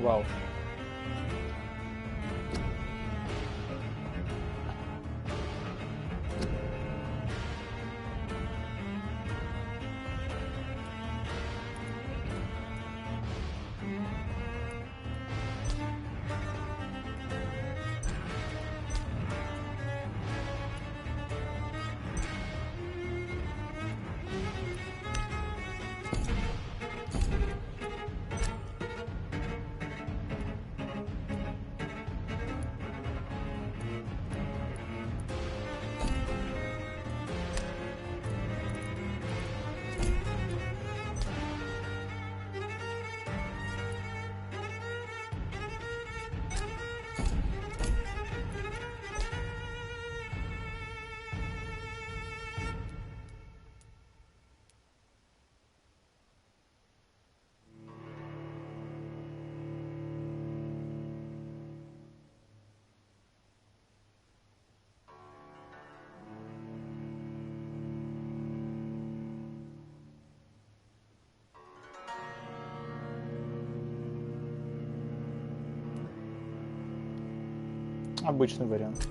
Вау. Обычный вариант.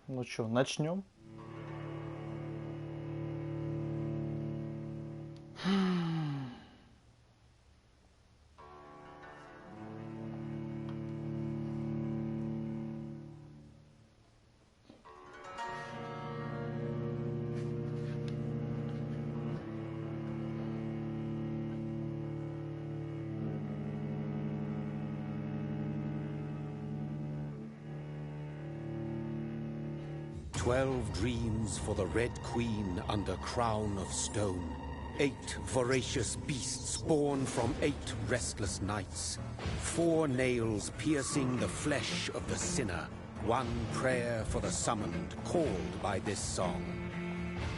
Ну что, начнем? "12 dreams for the Red Queen under crown of stone. 8 voracious beasts born from 8 restless nights. 4 nails piercing the flesh of the sinner. 1 prayer for the summoned, called by this song.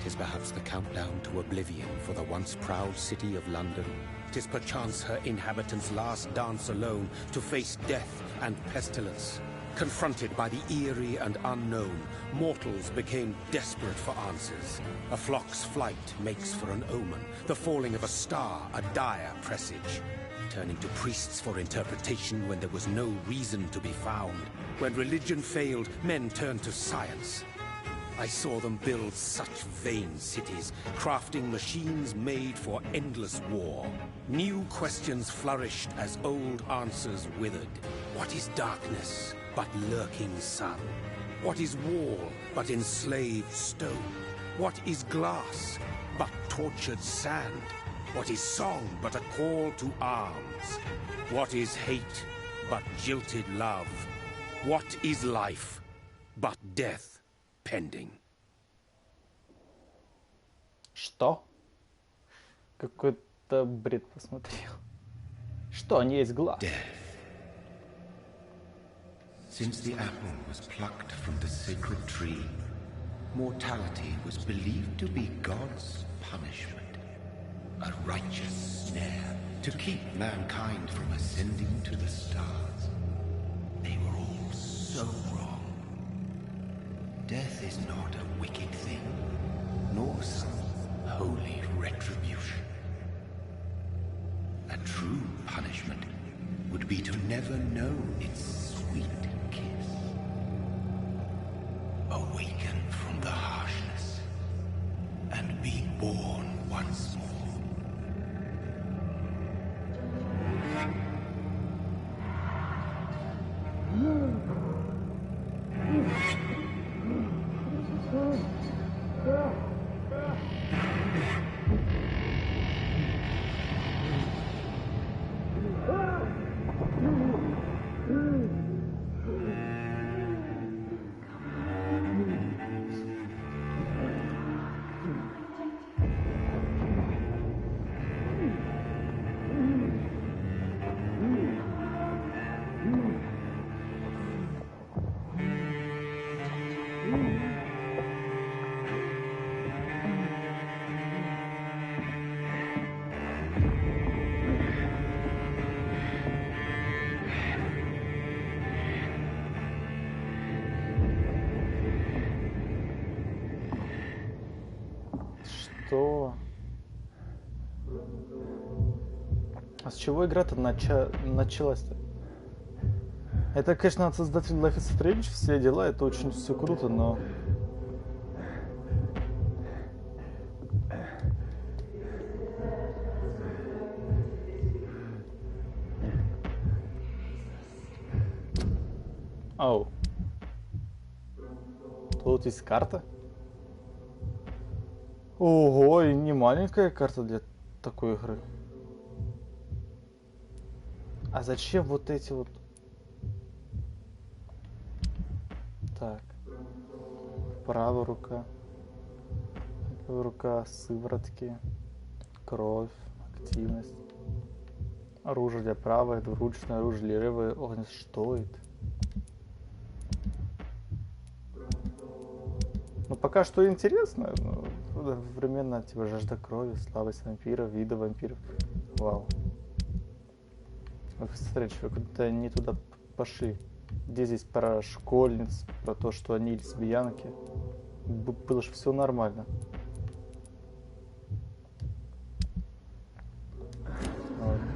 'Tis perhaps the countdown to oblivion for the once proud city of London. 'Tis perchance her inhabitants' last dance alone to face death and pestilence. Confronted by the eerie and unknown, mortals became desperate for answers. A flock's flight makes for an omen, the falling of a star a dire presage. Turning to priests for interpretation when there was no reason to be found. When religion failed, men turned to science. I saw them build such vain cities, crafting machines made for endless war. New questions flourished as old answers withered. What is darkness but lurking sun? What is wall but enslaved stone? What is glass but tortured sand? What is song but a call to arms? What is hate but jilted love? What is life but death pending? Что? Какой-то бред посмотрел. Что, они есть глаз? Since the apple was plucked from the sacred tree, mortality was believed to be God's punishment, a righteous snare to keep mankind from ascending to the stars. They were all so wrong. Death is not a wicked thing, nor some holy retribution. A true punishment would be to never know its sweet kiss. Awaken from the harshness and be born once more. Что? А с чего игра-то началась-то? Это, конечно, от создателя Life is Strange, все дела, это очень все круто, но... Ау. Тут есть карта. Ого, и не маленькая карта для такой игры. А зачем вот эти вот... Так. Правая рука. Левая рука, сыворотки. Кровь, активность. Оружие для правой, двуручное оружие для левой. Огонь, что это? Ну, пока что интересно, но одновременно, типа, жажда крови, слабость вампиров, вида вампиров. Вау. Смотрите, вы куда-то не туда пошли. Где здесь про школьниц, про то, что они лесбиянки. Было же все нормально. Ладно.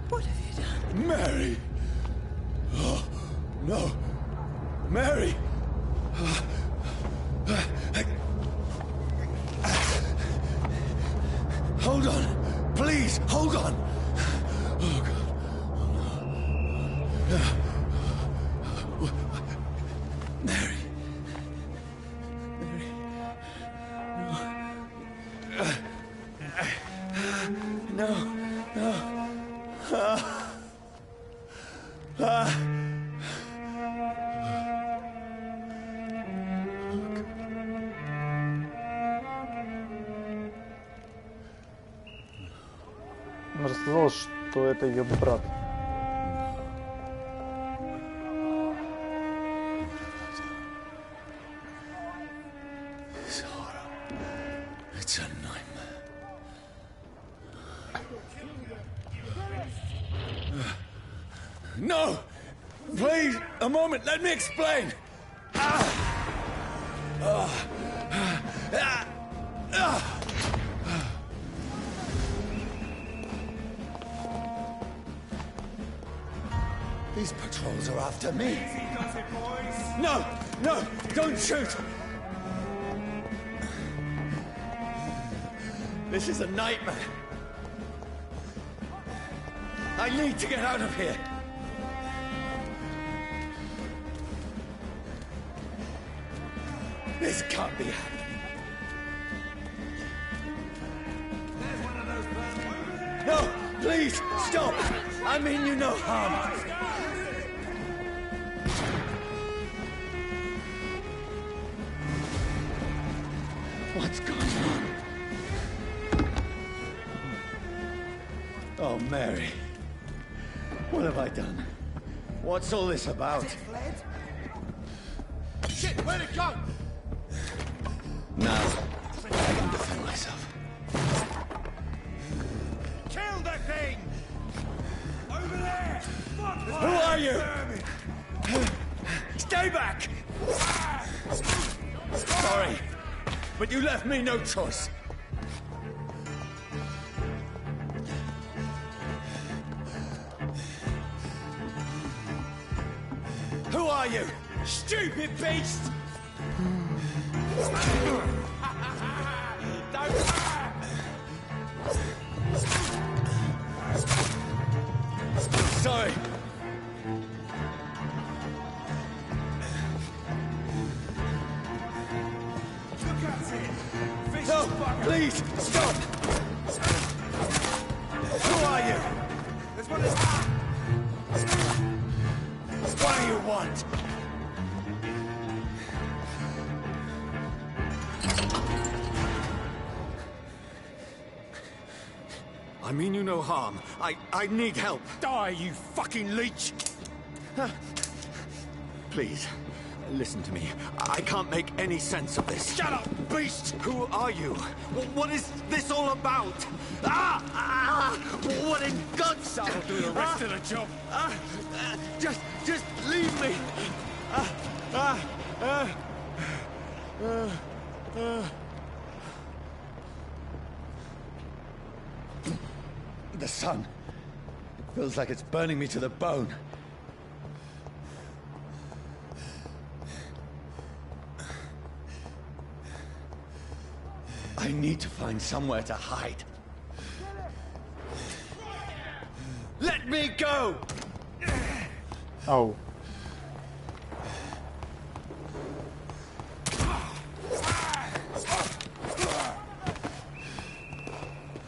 What have you done? Mary! Oh, no! Mary! Hold on! Please, hold on! Oh, God. Mary. Mary. No. No. Он рассказал, что это ее брат. It's a nightmare. No! Please, a moment, let me explain! These patrols are after me. No! No! Don't shoot! This is a nightmare. I need to get out of here. This can't be happening. No, please, stop! I mean you no harm. What's going on? Oh, Mary. What have I done? What's all this about? Shit, where'd it go? Now, I can defend myself. Kill that thing! Over there! Who are you? Stay back! Sorry. but you left me no choice. Who are you, stupid beast? Sorry. No, please, stop! Who are you? What do you want? I mean you no harm. I need help. Die, you fucking leech! Please, listen to me. I can't make any sense of this. Shut up, beast! Who are you? What is this all about? What in God's... That'll do the rest of the job. Just leave me. The sun. It feels like it's burning me to the bone. I need to find somewhere to hide. Let me go! Oh.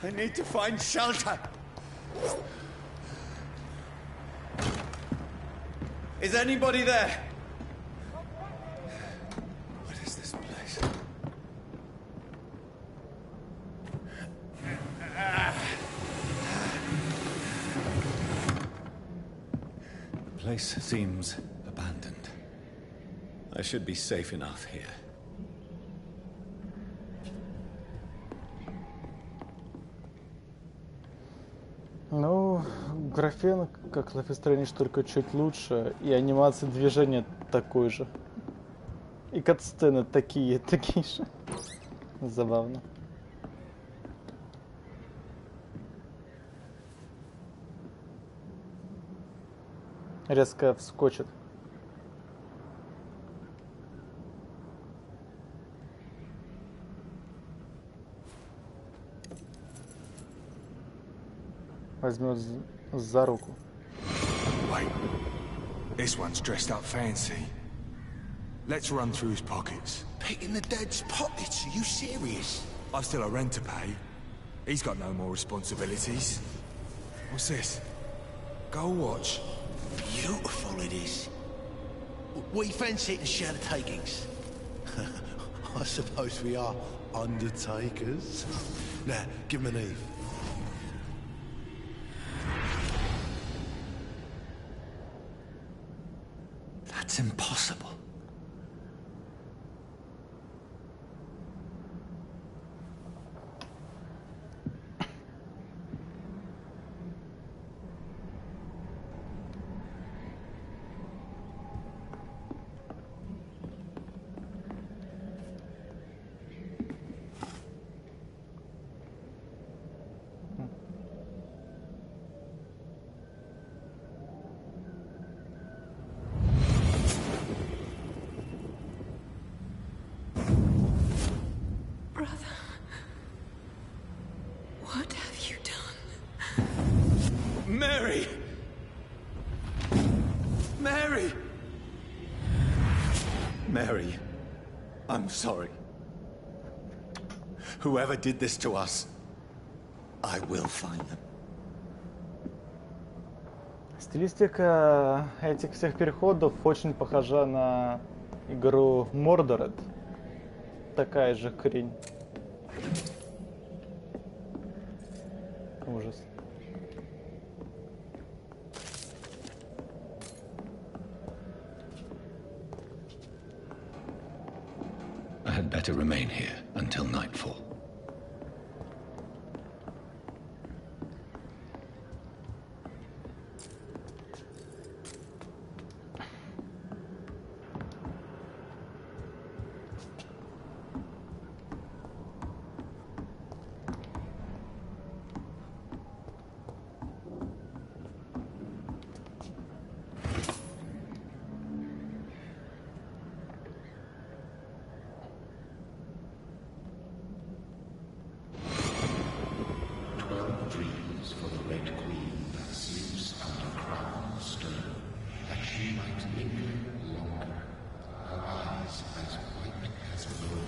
I need to find shelter. Is anybody there? What is this place? The place seems abandoned. I should be safe enough here. Ну, графен, как Life is Strange, только чуть лучше, и анимация движения такой же. И катсцены такие же. Забавно. Резко вскочит. Возьмет за руку. Wait, this one's dressed up fancy. Let's run through his pockets. Picking the dead's pockets? Are you serious? I've still a rent to pay. He's got no more responsibilities. What's this? Gold watch. Beautiful it is. We fancy it to share the takings. I suppose we are undertakers. Now, give him an Eve. That's impossible. Mary! Mary! Mary, I'm sorry. Whoever did this to us, I will find them. Стилистика этих всех переходов очень похожа на игру Murdered. Такая же хрень. Ужас. I had better remain here until nightfall.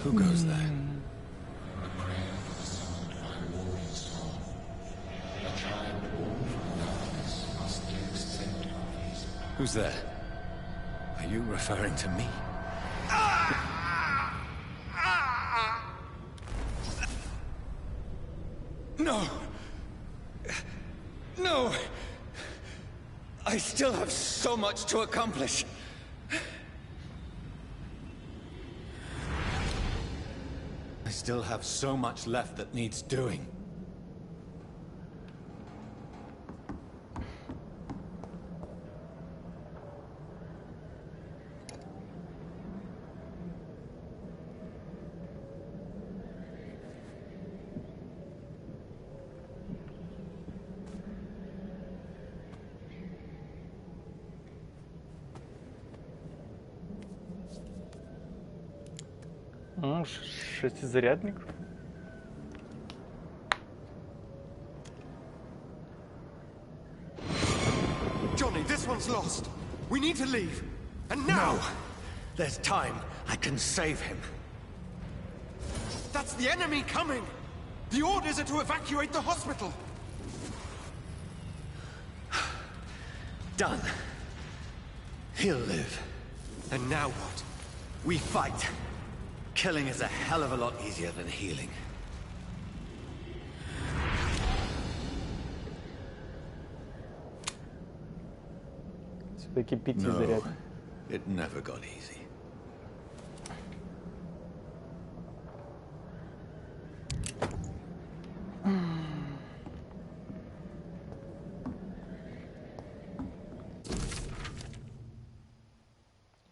Who goes there? Who's there? Are you referring to me? No! No! I still have so much to accomplish. I still have so much left that needs doing. Шестизарядник. Johnny, this one's lost. We need to leave. And now! No. There's time. I can save him. That's the enemy coming! The orders are to evacuate the hospital! Done. He'll live. And now what? We fight. Killing is a hell of a lot easier than healing. Все-таки пятизарядник. No, it never got easy.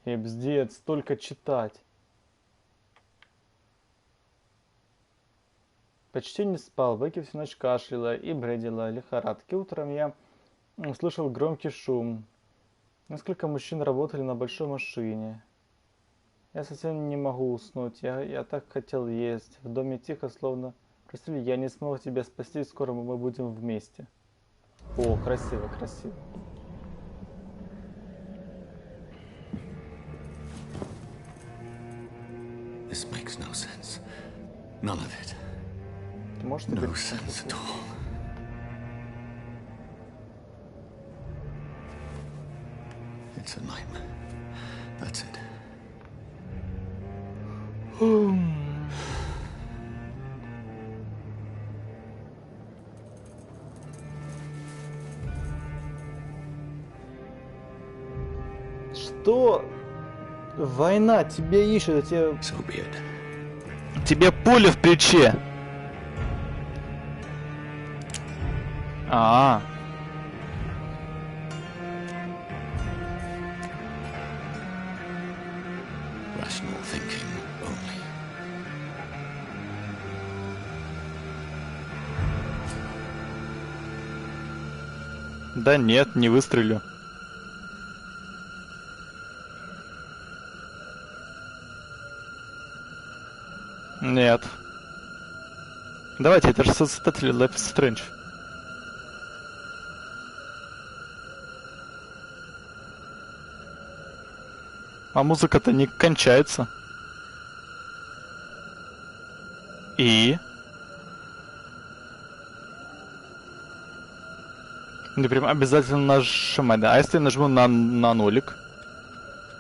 Пиздец, столько читать. Почти не спал, Бекки всю ночь кашляла и бредила лихорадки. Утром я услышал громкий шум. Несколько мужчин работали на большой машине. Я совсем не могу уснуть, я так хотел есть. В доме тихо, словно просили, я не смог тебя спасти, скоро мы будем вместе. О, красиво, красиво. This makes no sense. None of it. Может, no sense at all. It's a nightmare. That's it. Что? Война тебя ищет, тебе... So be it. Тебе пуля в плече. Rational thinking only. Да нет, не выстрелю. Нет. Давайте, это же создатели Life is Strange. А музыка-то не кончается. И? Не прям обязательно нажимать, да? А если я нажму на нолик?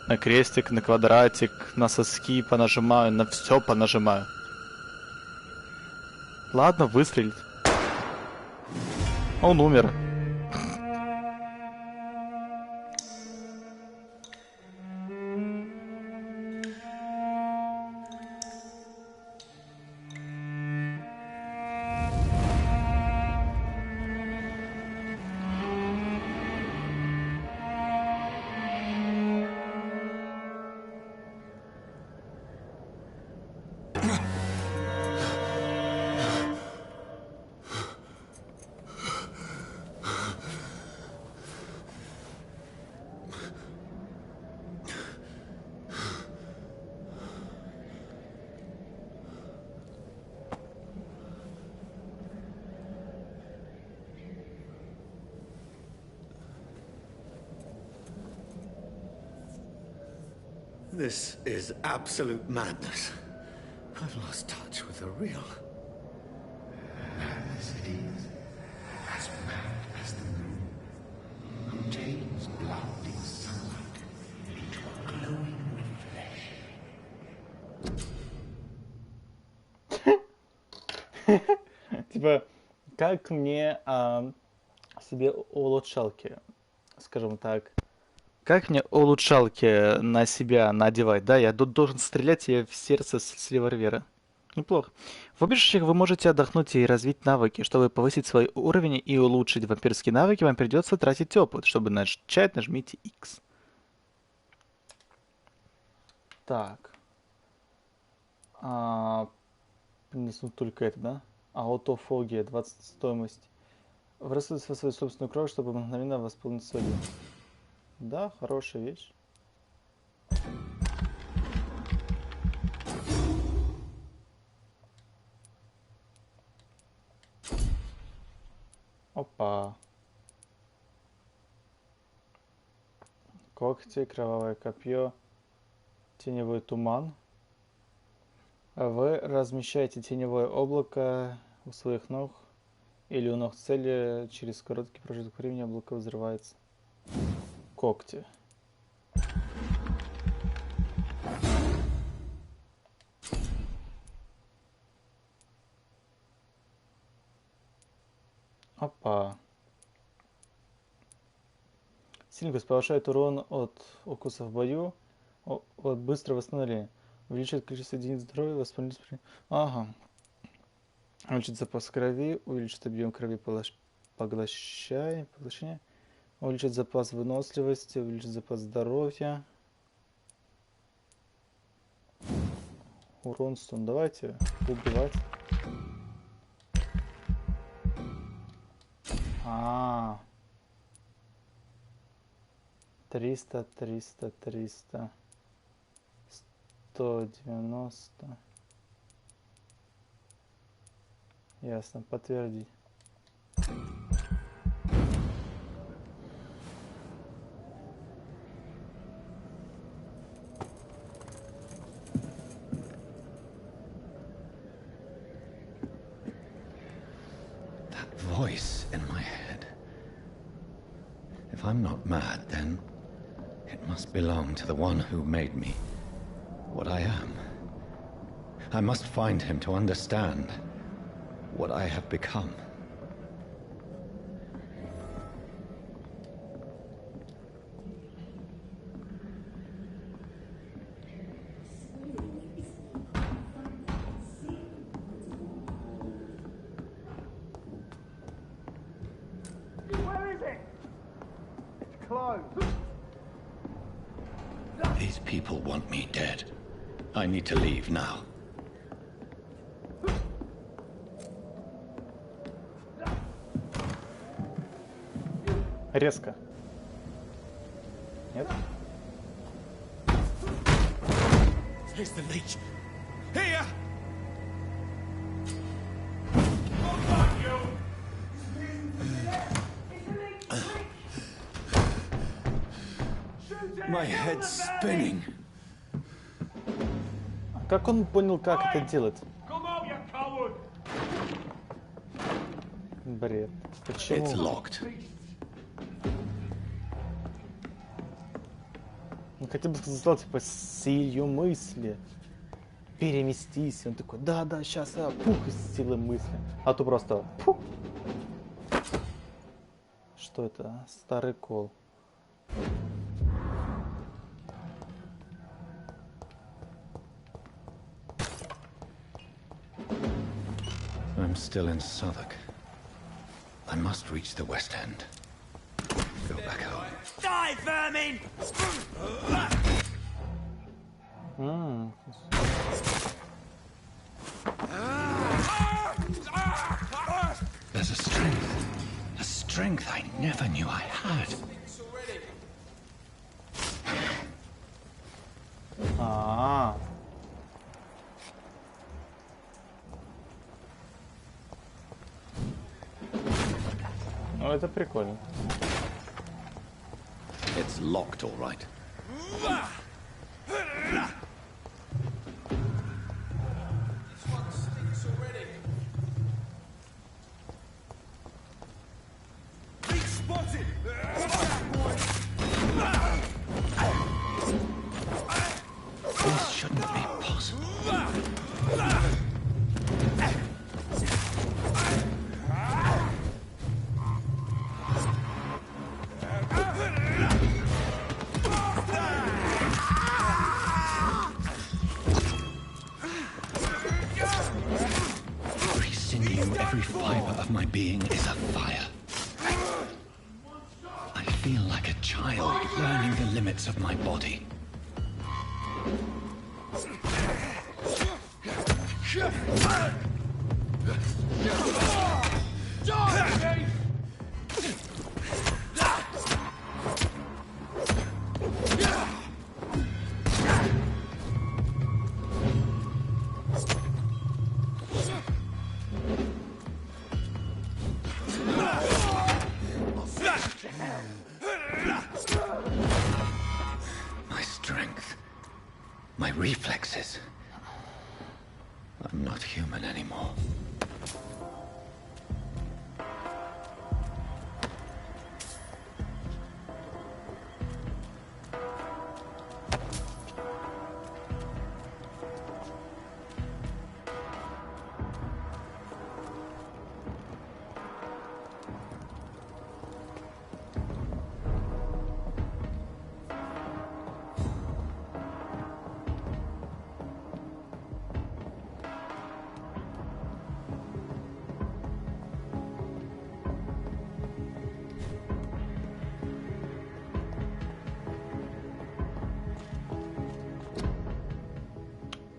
На крестик, на квадратик, на соски понажимаю, на все понажимаю. Ладно, выстрелит. Он умер. This is absolute madness. I've lost touch with the real. Mad as it is, as mad as the moon, contains blinding sunlight into a glowing reflection. Типа, как мне себе улучшалки, скажем так, как мне улучшалки на себя надевать, да? Я должен стрелять себе в сердце с револьвера. Неплохо. В убежищах вы можете отдохнуть и развить навыки. Чтобы повысить свой уровень и улучшить вампирские навыки, вам придется тратить опыт. Чтобы начать, нажмите X. Так. Принесу только это, да? Аутофогия, 20 стоимость. Вырастут свою собственную кровь, чтобы мгновенно восполнить свою. Да, хорошая вещь. Опа. Когти, кровавое копье, теневой туман. Вы размещаете теневое облако у своих ног или у ног цели. Через короткий промежуток времени облако взрывается. Когти. Опа. Сильность повышает урон от укуса в бою, от быстрого восстановления. Увеличивает количество единиц здоровья, восполнительность. Ага. Увеличит запас крови, увеличит объем крови поглощение. Увеличит запас выносливости, увеличит запас здоровья. Урон стун. Давайте убивать. 300, 300, 300. 190. Ясно, подтвердить. That voice in my head. If I'm not mad, then it must belong to the one who made me what I am. I must find him to understand what I have become. Where is it? It's closed. These people want me dead. I need to leave now. Резко. Нет? Here's the leech. Here! My head's spinning. Как он понял, как это делать? Бред. Почему? It's locked. Ну хотя бы сказал, типа, силью мысли. Переместись. Он такой, да, сейчас, пух, из силы мысли. А то просто, пух. Что это? Старый кол. I'm still in Southwark. I must reach the West End. Go back home. Die, vermin! There's a strength I never knew I had. Ну это прикольно. It's locked, all right. of my being is afire. I feel like a child learning the limits of my body. My strength, my reflexes. I'm not human anymore.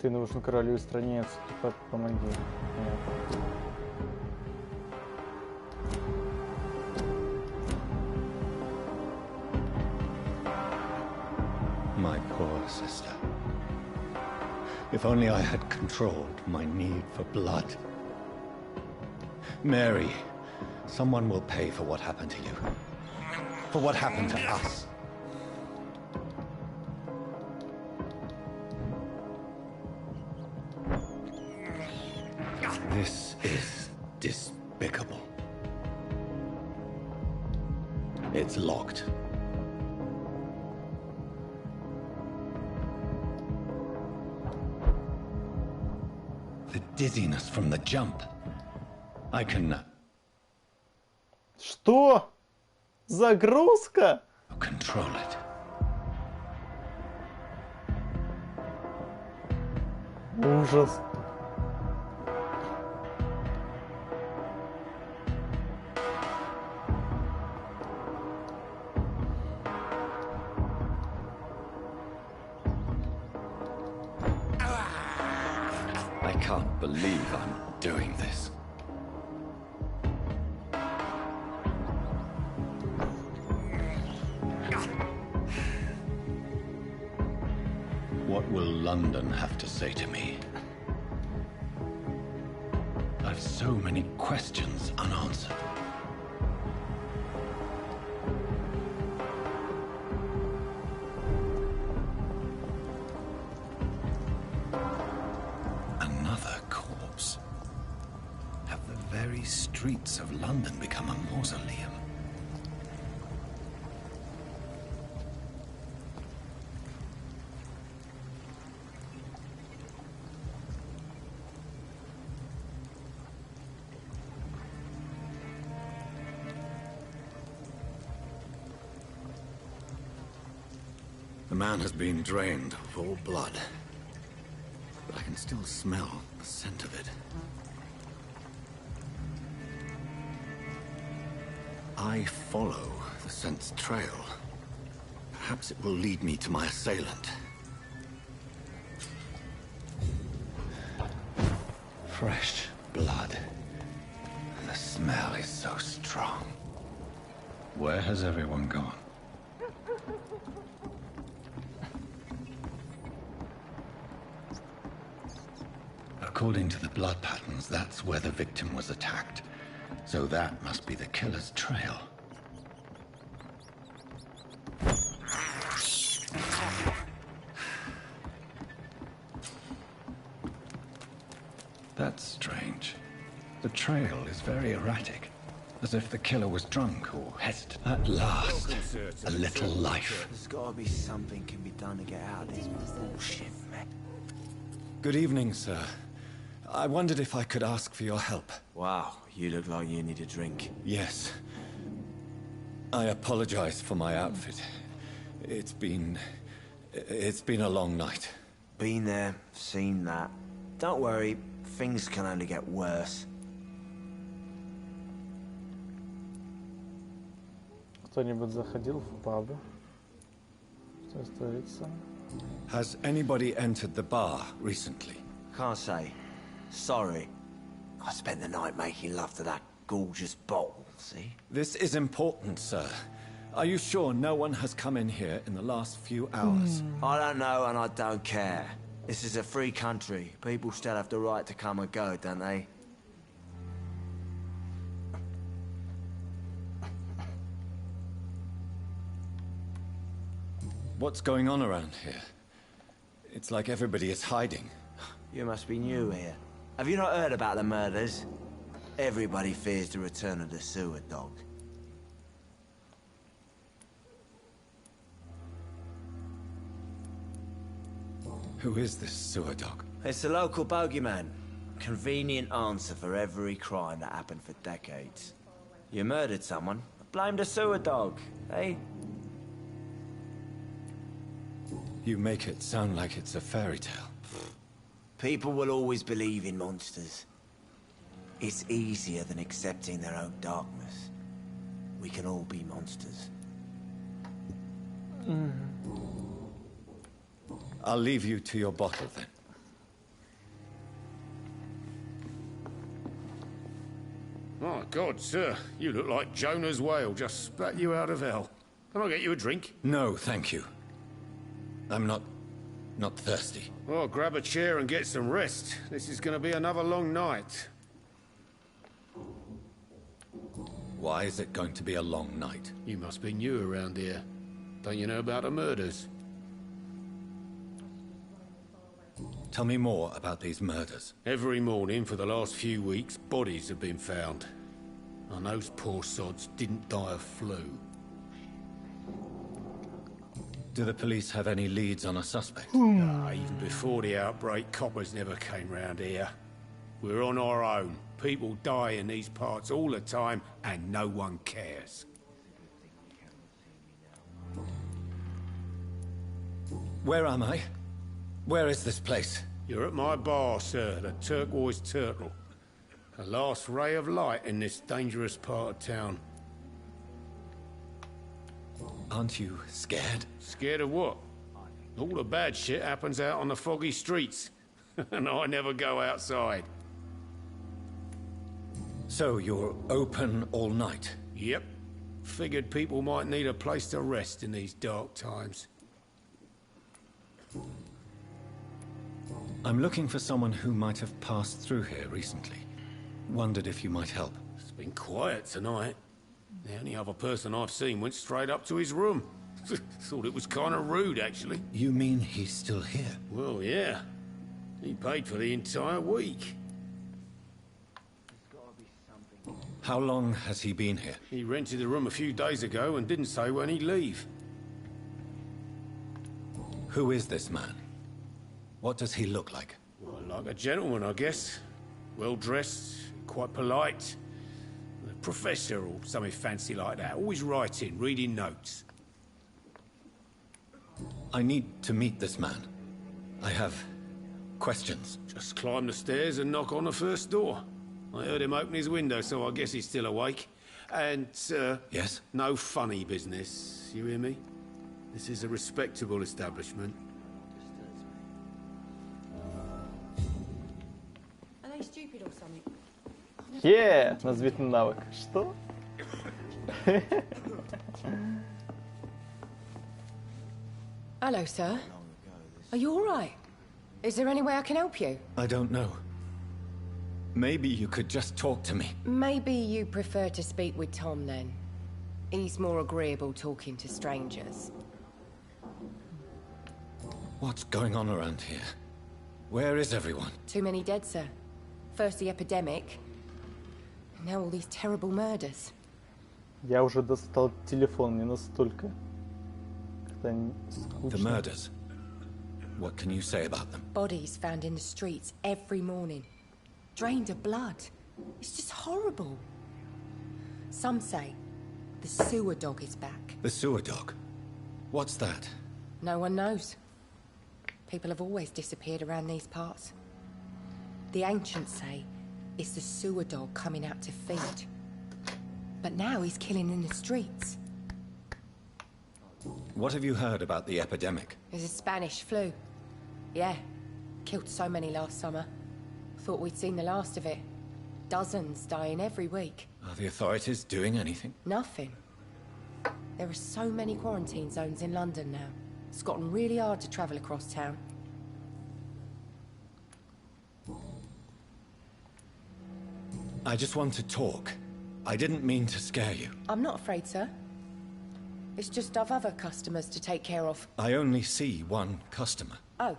Ты нужен королю и стране, отступай, помоги. Нет. My poor sister. If only I had controlled my need for blood. Mary, someone will pay for what happened to you. For what happened to us. This is despicable. It's locked. The dizziness from the jump. I can Что? Загрузка? control it. Ужас. I can't believe I'm doing this. What will London have to say to me? I've so many questions unanswered. Another corpse. Have the very streets of London become a mausoleum? The man has been drained of all blood, but I can still smell the scent of it. I follow the scent's trail. Perhaps it will lead me to my assailant. Fresh blood. The smell is so strong. Where has everyone gone? According to the blood patterns, that's where the victim was attacked. So that must be the killer's trail. That's strange. The trail is very erratic, as if the killer was drunk or hesitant. At last, a little life. There's gotta be something can be done to get out of this bullshit, man. Good evening, sir. I wondered if I could ask for your help. Wow, you look like you need a drink. Yes. I apologize for my outfit. It's been a long night. Been there, seen that. Don't worry, things can only get worse. Кто-нибудь заходил в паб? Что творится? Has anybody entered the bar recently? Can't say. Sorry. I spent the night making love to that gorgeous bottle, see? This is important, sir. Are you sure no one has come in here in the last few hours? I don't know and I don't care. This is a free country. People still have the right to come and go, don't they? What's going on around here? It's like everybody is hiding. You must be new here. Have you not heard about the murders? Everybody fears the return of the sewer dog. Who is this sewer dog? It's the local bogeyman. Convenient answer for every crime that happened for decades. You murdered someone, blame the sewer dog, eh? You make it sound like it's a fairy tale. People will always believe in monsters. It's easier than accepting their own darkness. We can all be monsters. I'll leave you to your bottle then. My God, sir, you look like Jonah's whale just spat you out of hell. Can I get you a drink? No, thank you. I'm not thirsty. Well, grab a chair and get some rest. This is going to be another long night. Why is it going to be a long night? You must be new around here. Don't you know about the murders? Tell me more about these murders. Every morning for the last few weeks, bodies have been found. And those poor sods didn't die of flu. Do the police have any leads on a suspect? Even before the outbreak, coppers never came round here. We're on our own. People die in these parts all the time, and no one cares. Where am I? Where is this place? You're at my bar, sir, the Turquoise Turtle. The last ray of light in this dangerous part of town. Aren't you scared? Scared of what? All the bad shit happens out on the foggy streets. And I never go outside. So you're open all night? Yep. Figured people might need a place to rest in these dark times. I'm looking for someone who might have passed through here recently. Wondered if you might help. It's been quiet tonight. The only other person I've seen went straight up to his room. Thought it was kind of rude, actually. You mean he's still here? Well, yeah. He paid for the entire week. How long has he been here? He rented the room a few days ago and didn't say when he'd leave. Who is this man? What does he look like? Well, like a gentleman, I guess. Well-dressed, quite polite. A professor or something fancy like that. Always writing, reading notes. I need to meet this man. I have questions. Just climb the stairs and knock on the first door. I heard him open his window, so I guess he's still awake. And, Yes? no funny business, you hear me? This is a respectable establishment. Are they stupid or something? Назовите навык. Что? Hello, sir. Are you all right? Is there any way I can help you? I don't know. Maybe you could just talk to me. Maybe you prefer to speak with Tom, then. He's more agreeable talking to strangers. What's going on around here? Where is everyone? Too many dead, sir. First the epidemic, and now all these terrible murders. Я уже достал телефон, не настолько. Как-то The скучно. murders. What can you say about them? Bodies found in the streets every morning. Drained of blood. It's just horrible. Some say the sewer dog is back. The sewer dog. What's that? No one knows. People have always disappeared around these parts. The ancients say it's the sewer dog coming out to feed. But now he's killing in the streets. What have you heard about the epidemic? There's a Spanish flu. Yeah. Killed so many last summer. Thought we'd seen the last of it. Dozens dying every week. Are the authorities doing anything? Nothing. There are so many quarantine zones in London now. It's gotten really hard to travel across town. I just want to talk. I didn't mean to scare you. I'm not afraid, sir. It's just I've other customers to take care of. I only see one customer. Oh.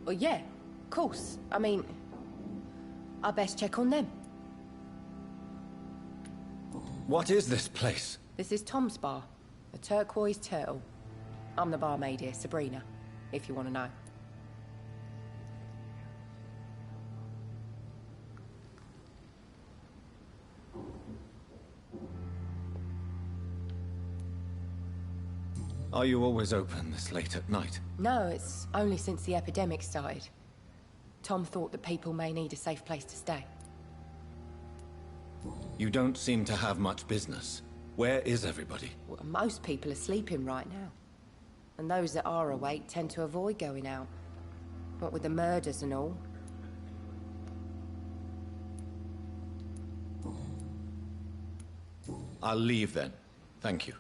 Well, yeah, of course. I mean, I best check on them. What is this place? This is Tom's bar, the Turquoise Turtle. I'm the barmaid here, Sabrina, if you want to know. Are you always open this late at night? No, it's only since the epidemic started. Tom thought that people may need a safe place to stay. You don't seem to have much business. Where is everybody? Well, most people are sleeping right now. And those that are awake tend to avoid going out. What with the murders and all. I'll leave then. Thank you.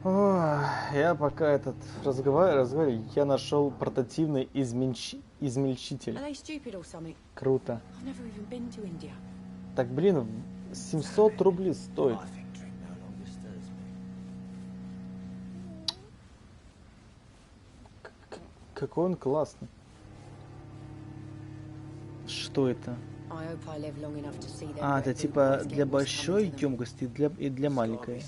Я пока этот разговариваю, я нашел портативный измельчитель. Круто. Так, блин, 700 рублей стоит. Какой он классный. Что это? А, это типа для большой емкости и для маленькой.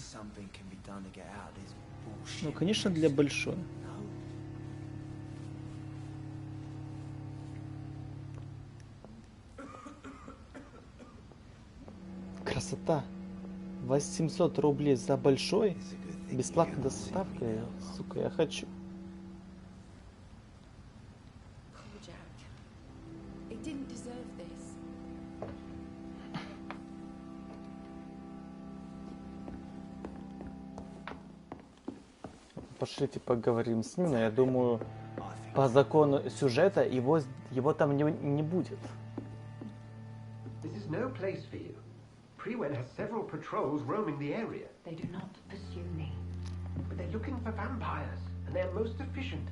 Ну, конечно, для большой. Красота. 800 рублей за большой. Бесплатная доставка. Сука, я хочу. Пошлите поговорим с ним, но я думаю, по закону сюжета его там не будет. This is no place for you. Prewen has several patrols roaming the area. They do not pursue me. But they're looking for vampires, and they're most efficient.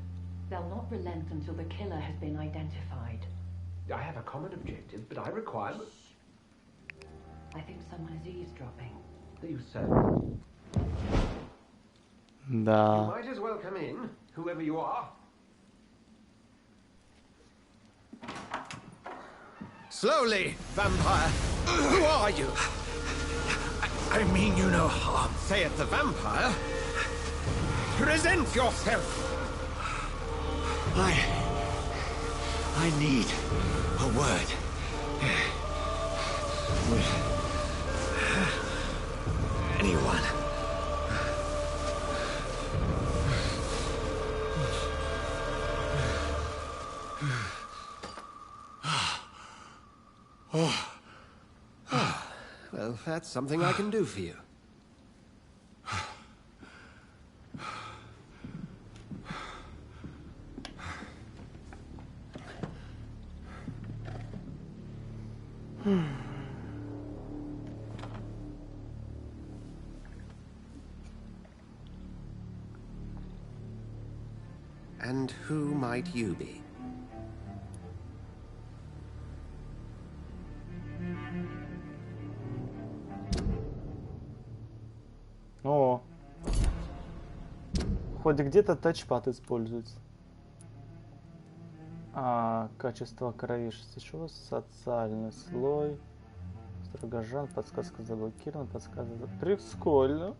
They'll not relent until the killer has been identified. I have a common objective, but I require... I think someone is eavesdropping. You say? Да. You might as well come in, whoever you are. Slowly, vampire. Who are you? I mean you no harm. Say it, the vampire. Present yourself. I need a word. With anyone. Well, that's something I can do for you. And who might you be? О, хоть где-то тачпад используется. Качество крови 66, социальный слой, строгожан, подсказка заблокирована, подсказка... Прикольно.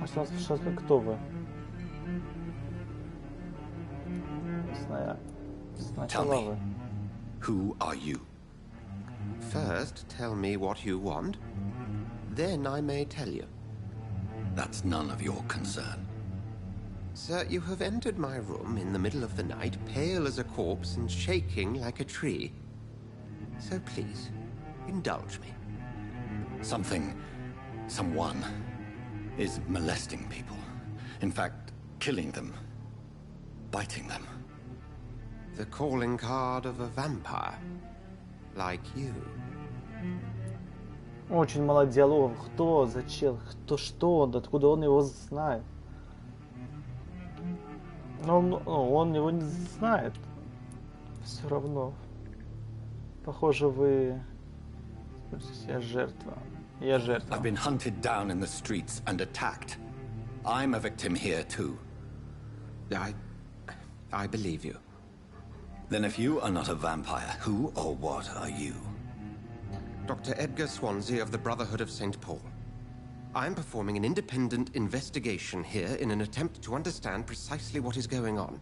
Сейчас кто вы? Сначала вы. Who are you? First, tell me what you want. Then I may tell you. That's none of your concern. Sir, you have entered my room in the middle of the night, pale as a corpse and shaking like a tree. So please, indulge me. Someone is molesting people. In fact, killing them. Biting them. The calling card of a vampire. Like you. Очень мало диалогов. Кто? Зачем? Кто что? Откуда он его знает? Но он его не знает. Все равно. Похоже, вы... Я жертва. Я жертва. I've been hunted down in the streets and attacked. I'm a victim here too. I believe you. Then if you are not a vampire, who or what are you? Dr. Edgar Swansea of the Brotherhood of St. Paul. I'm performing an independent investigation here in an attempt to understand precisely what is going on.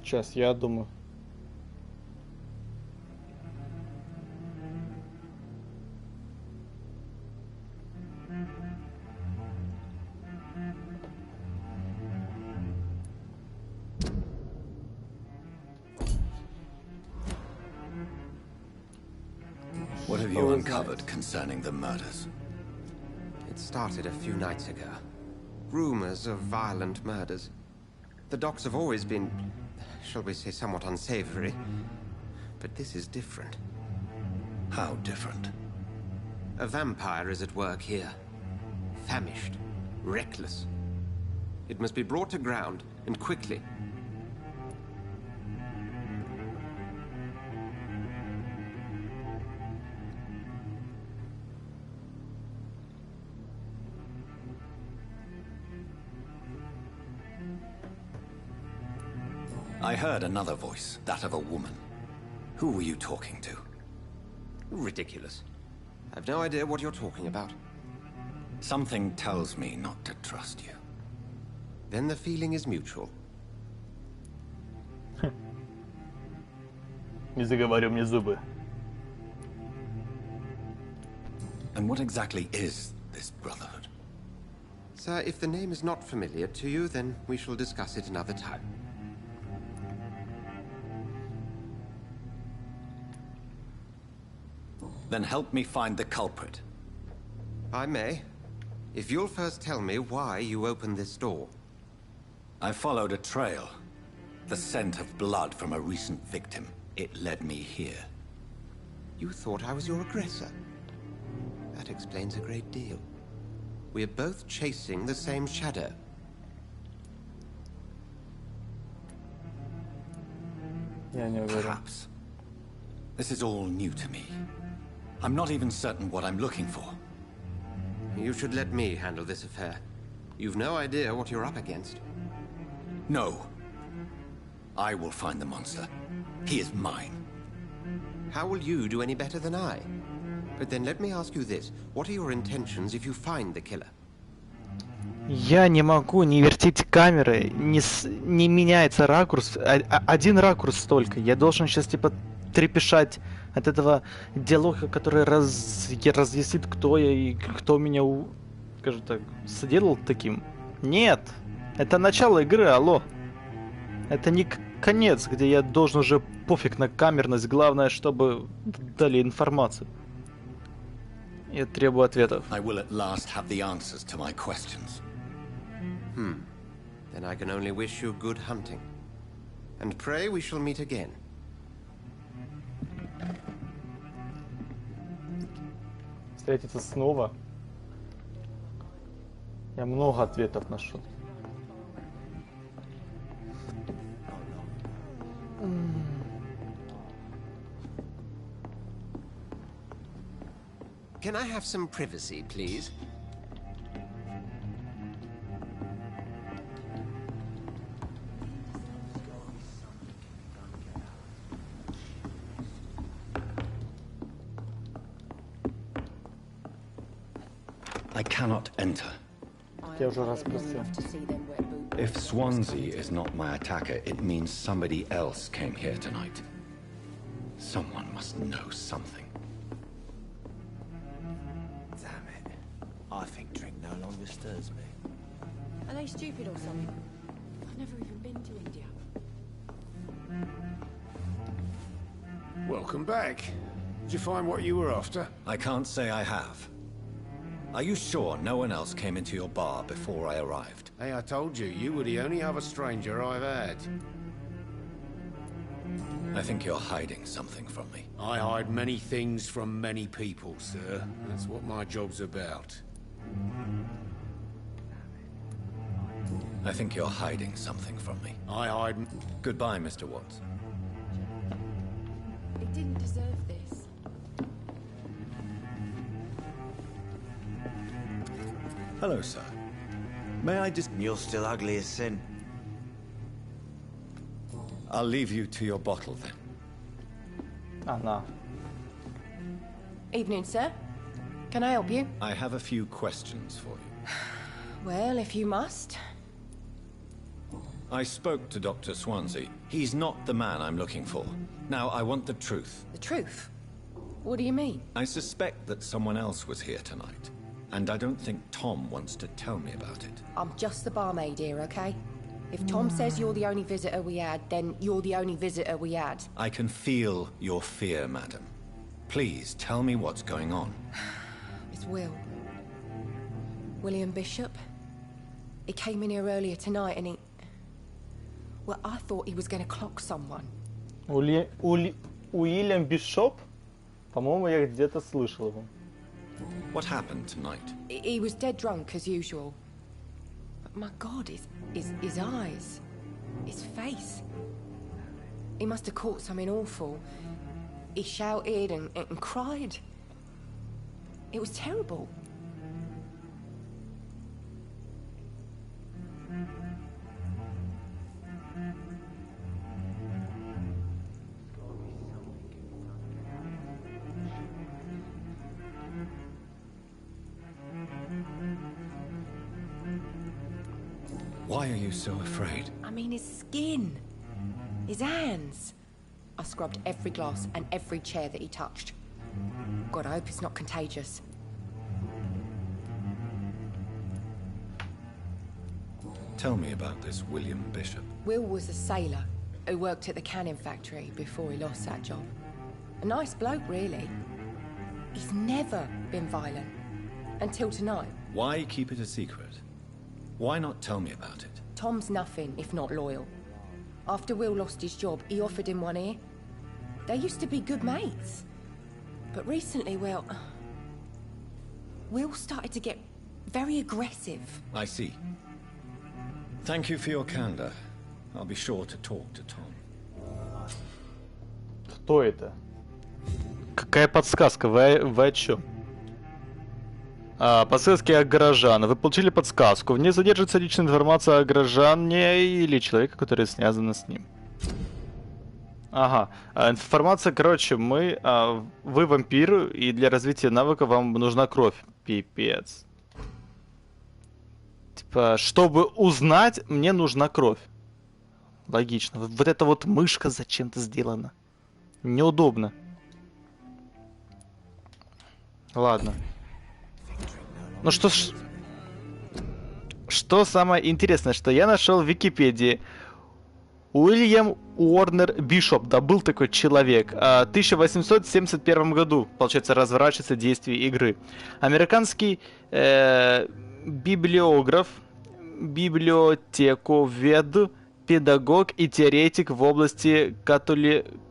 Сейчас, я думаю. What have you uncovered concerning the murders? It started a few nights ago. Rumors of violent murders. The docks have always been, shall we say, somewhat unsavory. But this is different. How different? A vampire is at work here. Famished. Reckless. It must be brought to ground, and quickly. I heard another voice, that of a woman. Who were you talking to? Ridiculous. I've no idea what you're talking about. Something tells me not to trust you. Then the feeling is mutual. Не заговорю мне зубы. And what exactly is this brotherhood? Sir, if the name is not familiar to you, then we shall discuss it another time. Then help me find the culprit. I may. If you'll first tell me why you opened this door. I followed a trail. The scent of blood from a recent victim. It led me here. You thought I was your aggressor. That explains a great deal. We're both chasing the same shadow. Я не уверен. Perhaps. This is all new to me. I'm not even certain what I'm looking for. You should let me handle this affair. You've no idea what you're up against. No. I will find the monster. He is mine. How will you do any better than I? But then let me ask you this. What are your intentions if you find the killer? Я не могу не вертеть камеры, не меняется ракурс. Один ракурс только. Я должен сейчас типа трепещать от этого диалога, который разъяснит, кто я и кто меня, скажем так, сделал таким. Нет! Это начало игры, алло! Это не конец, где я должен уже пофиг на камерность, главное, чтобы дали информацию. Я требую ответов. I will at last have the answers to my questions. Then I can only wish you good hunting. And pray we shall meet again. Встретиться снова. Я много ответов нашел. Can I have some privacy, please? I cannot enter. Я уже раз спросил. If Swansea is not my attacker, it means somebody else came here tonight. Someone must know something. Damn it. I think drink no longer stirs me. Are they stupid or something? I've never even been to India. Welcome back. Did you find what you were after? I can't say I have. Are you sure no one else came into your bar before I arrived? Hey, I told you, you were the only other stranger I've had. I think you're hiding something from me. I hide many things from many people, sir. That's what my job's about. I think you're hiding something from me. I hide... Goodbye, Mr. Watts. It didn't deserve this. Hello, sir. May I just... You're still ugly as sin. I'll leave you to your bottle, then. Она. Evening, sir. Can I help you? I have a few questions for you. Well, if you must. I spoke to Dr. Swansea. He's not the man I'm looking for. Now, I want the truth. The truth? What do you mean? I suspect that someone else was here tonight. And I don't think Tom wants to tell me about it. I'm just the barmaid here, okay? If Tom says you're the only visitor we had, then you're the only visitor we had. I can feel your fear, madam. Please, tell me what's going on. It's Will. William Bishop. He came in here earlier tonight and he... Well, I thought he was going to clock someone. Уильям Бишоп? По-моему, я где-то слышал его. What happened tonight? He was dead drunk, as usual. But my God, his eyes, his face. He must have caught something awful. He shouted and cried. It was terrible. Why are you so afraid? I mean, his skin, his hands. I scrubbed every glass and every chair that he touched. God, I hope it's not contagious. Tell me about this William Bishop. Will was a sailor who worked at the canning factory before he lost that job. A nice bloke, really. He's never been violent. Until tonight. Why keep it a secret? Why not tell me about it? Tom's nothing if not loyal. After Will lost his job, he offered him one ear. They used to be good mates. But recently, well... Will started to get very aggressive. I see. Thank you for your candor. I'll be sure to talk to Tom. Кто это? Какая подсказка? Вы о чем? Подсказки о горожан. Вы получили подсказку. В ней содержится личная информация о горожане или человеке, который связан с ним. Ага. Информация, короче, вы вампир, и для развития навыка вам нужна кровь. Пипец. Типа, чтобы узнать, мне нужна кровь. Логично. Вот эта вот мышка зачем-то сделана. Неудобно. Ладно. Ну что самое интересное, что я нашел в Википедии. Уильям Уорнер Бишоп, да, был такой человек. В 1871 году, получается, разворачивается действие игры. Американский библиограф, библиотековед, педагог и теоретик в области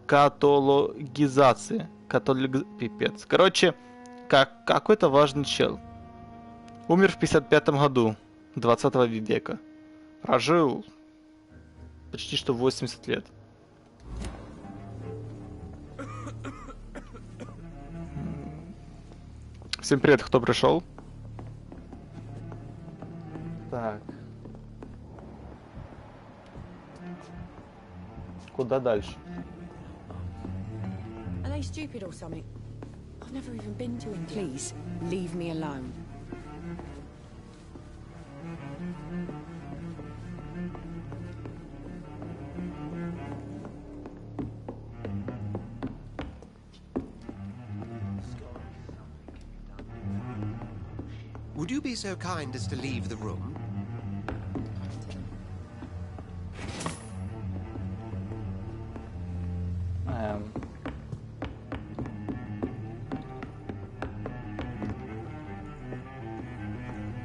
каталогизации. Пипец. Короче, какой-то важный чел. Умер в 55 году 20 века. Прожил почти что 80 лет. Всем привет, кто пришел. Так. Куда дальше? Are they stupid or something? I've never even been to India. Please, leave me alone. Would you be so kind as to leave the room?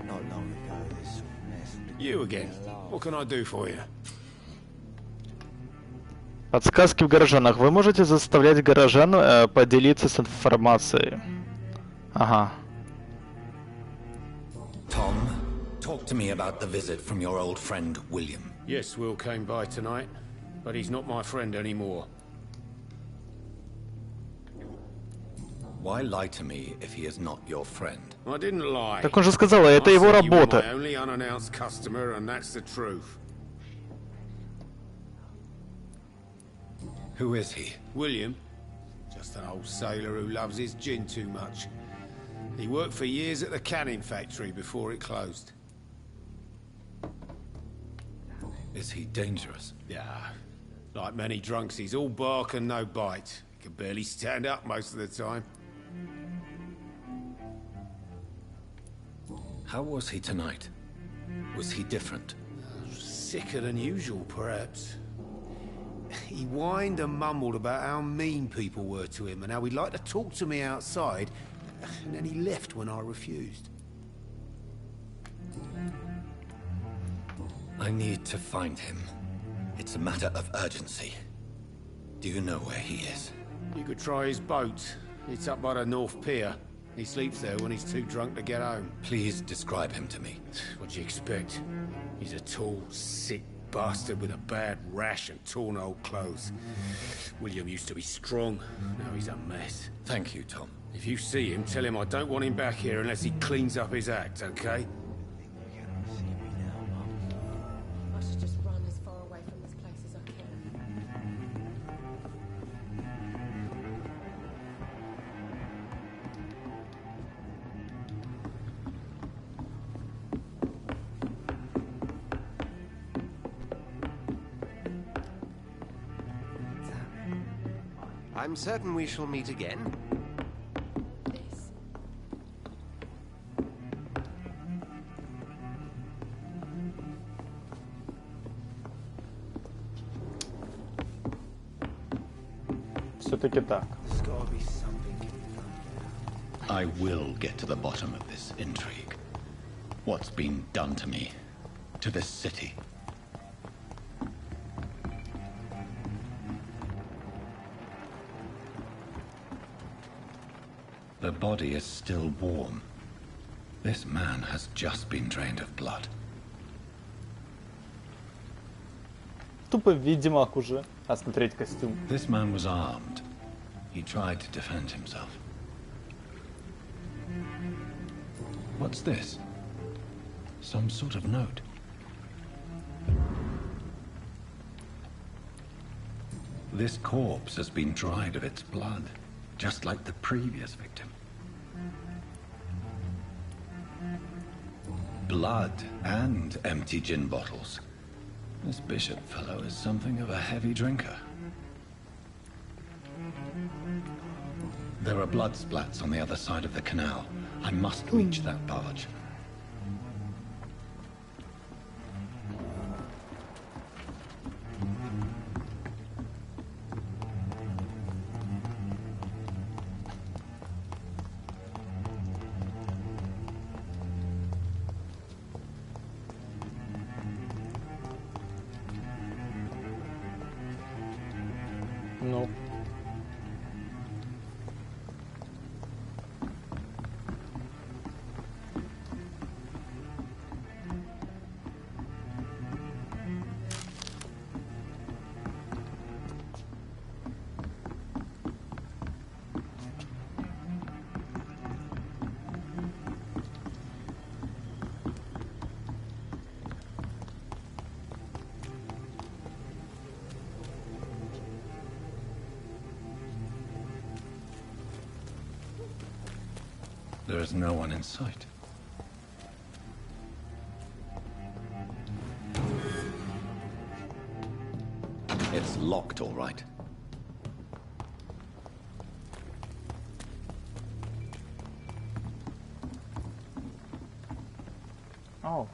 Not long ago, this sort of mess would have You again. What can I do for you? Подсказки в горожанах. Вы можете заставлять горожан поделиться с информацией. Ага. Tom, talk to me about the visit from your old friend William. Yes, Will came by tonight, but he's not my friend anymore. Why lie to me if he is not your friend? I didn't lie. Так он же сказал, это его работа. My only unannounced customer, and that's the truth. Who is he? William. Just an old sailor who loves his gin too much. He worked for years at the canning factory before it closed. Is he dangerous? Yeah. Like many drunks, he's all bark and no bite. He can barely stand up most of the time. How was he tonight? Was he different? Sicker than usual, perhaps. He whined and mumbled about how mean people were to him and how he'd like to talk to me outside, and then he left when I refused. I need to find him. It's a matter of urgency. Do you know where he is? You could try his boat. It's up by the North Pier. He sleeps there when he's too drunk to get home. Please describe him to me. What do you expect? He's a tall, sick bastard with a bad rash and torn old clothes. William used to be strong. Now he's a mess. Thank you, Tom. If you see him, tell him I don't want him back here unless he cleans up his act, okay? I should just run as far away from this place as I can. I'm certain we shall meet again. This. Все-таки так. There's gotta be something. I will get to the bottom of this intrigue. What's been done to me? To this city? The body is still warm. This man has just been drained of blood. Тупо ведьмак уже. А смотреть костюм. This man was armed. He tried to defend himself. What's this? Some sort of note. This corpse has been dried of its blood, just like the previous victim. Blood and empty gin bottles. This bishop fellow is something of a heavy drinker. There are blood splats on the other side of the canal. I must reach that barge. Ну. There is no one in sight. It's locked, all right. О.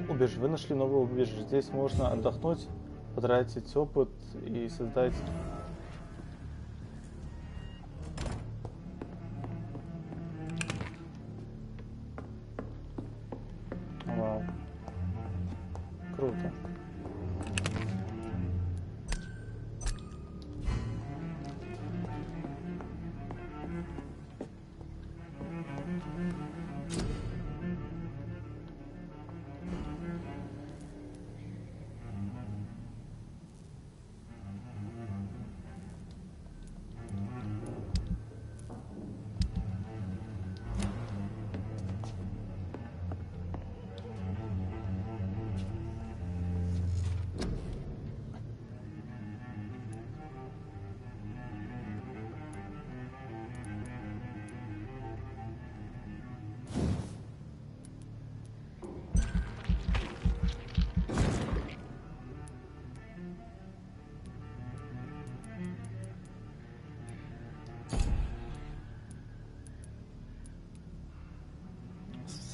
Убежище. Вы нашли новое убежище. Здесь можно отдохнуть, потратить опыт и создать... Вау. Круто.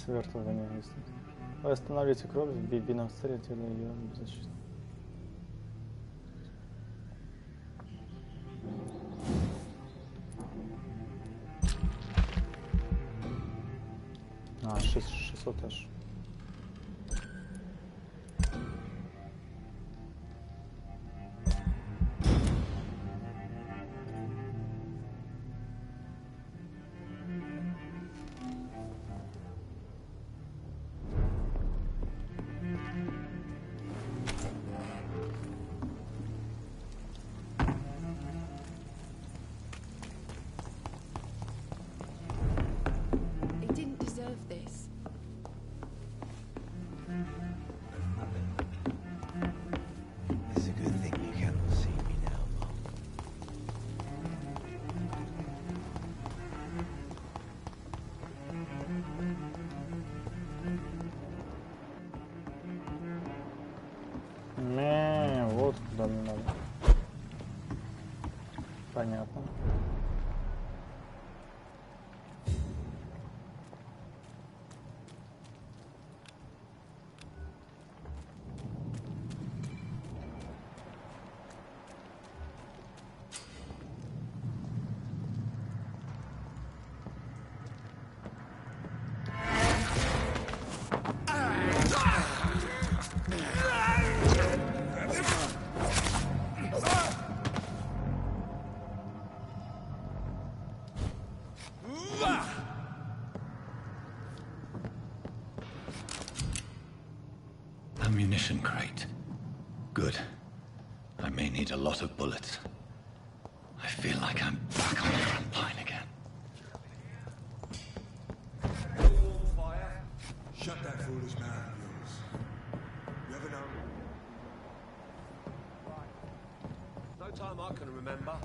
Свертывание есть. Вы останавливаете кровь в бибином сцеле, тело ее беззащитно. А, 600 аж. Вот куда мне надо. Понятно. Ammunition crate. Good. I may need a lot of bullets. I feel like I'm back on the front line again. Fire. Shut that foolish mouth of yours. You ever know? No time I can remember.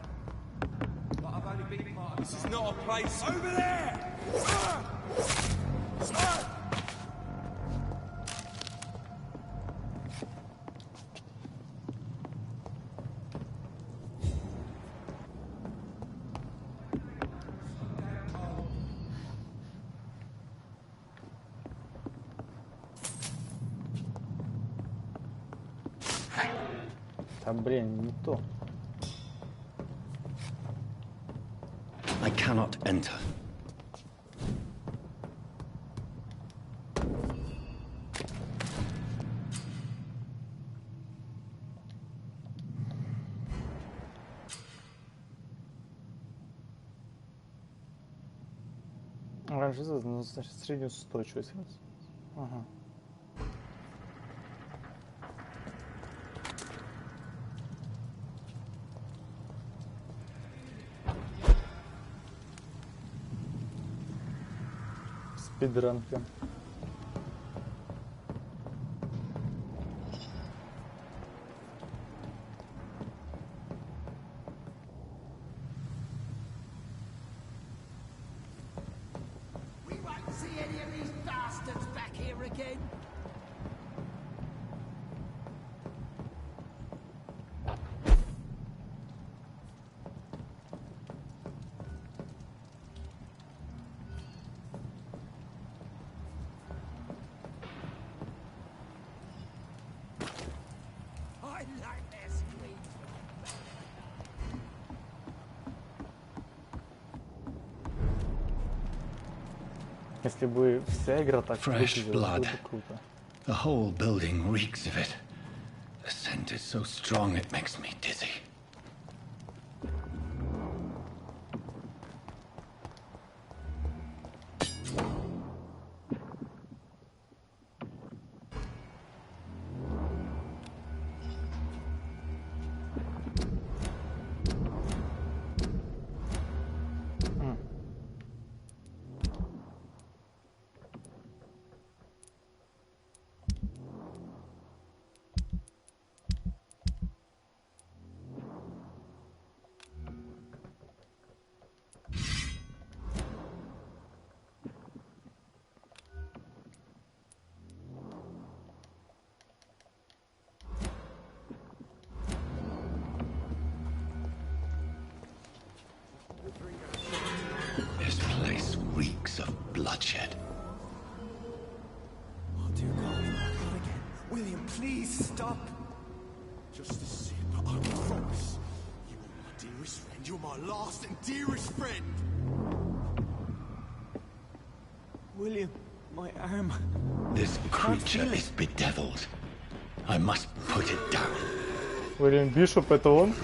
But I've only been part of This is not a place. Over there! Да блин, не то. I cannot enter. Раньше значит среднюю устойчивость. Ага. Спидранки. Если бы вся игра так Fresh выглядела, blood. было бы круто. The whole building reeks of it. The scent is so strong it makes me dizzy. This place reeks of bloodshed. Oh, dear God, not again. William, please stop. Just a sip, I promise. You are my dearest friend. You're my last and dearest friend. William, my arm. This creature is bedeviled. I must put it down. Уильям Бишоп, это он?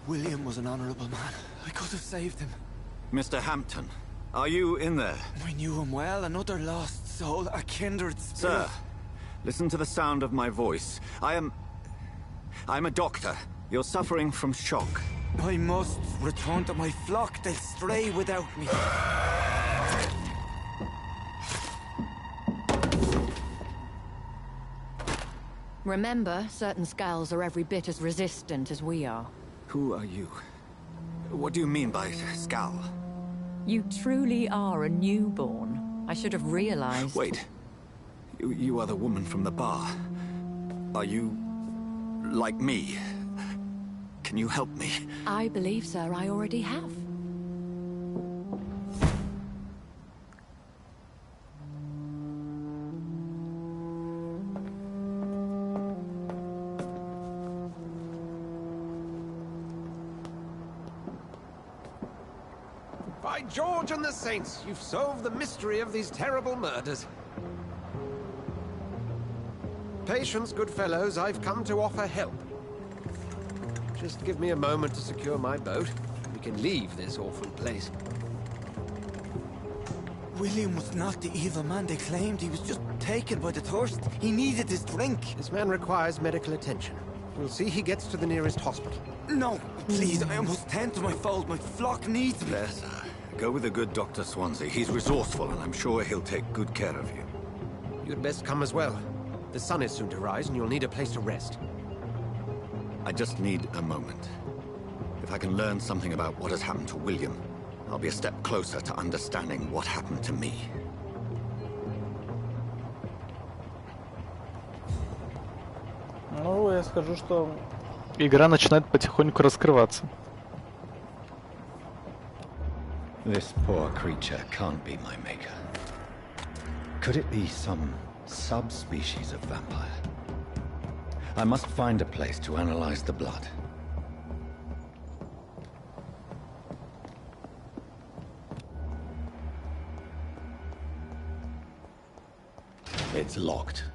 William was an honorable man. I could have saved him. Mr. Hampton, are you in there? We knew him well, another lost soul, a kindred spirit. Sir, listen to the sound of my voice. I'm a doctor. You're suffering from shock. I must return to my flock. They'll stray without me. Remember, certain skulls are every bit as resistant as we are. Who are you? What do you mean by Skal? You truly are a newborn. I should have realized. Wait. You are the woman from the bar. Are you like me? Can you help me? I believe, sir, I already have. By George and the Saints, you've solved the mystery of these terrible murders. Patience, good fellows, I've come to offer help. Just give me a moment to secure my boat. We can leave this awful place. William was not the evil man they claimed. He was just taken by the thirst. He needed his drink. This man requires medical attention. We'll see he gets to the nearest hospital. No, please, I must tend to my fold. My flock needs me. There, sir. Go with the good Dr. Swansea. He's resourceful, and I'm sure he'll take good care of you. You'd best come as well. The sun is soon to rise, and you'll need a place to rest. I just need a moment. If I can learn something about what has happened to William, I'll be a step closer to understanding what happened to me. Ну, я скажу, что игра начинает потихоньку раскрываться. This poor creature can't be my maker. Could it be some subspecies of vampire? I must find a place to analyze the blood. It's locked.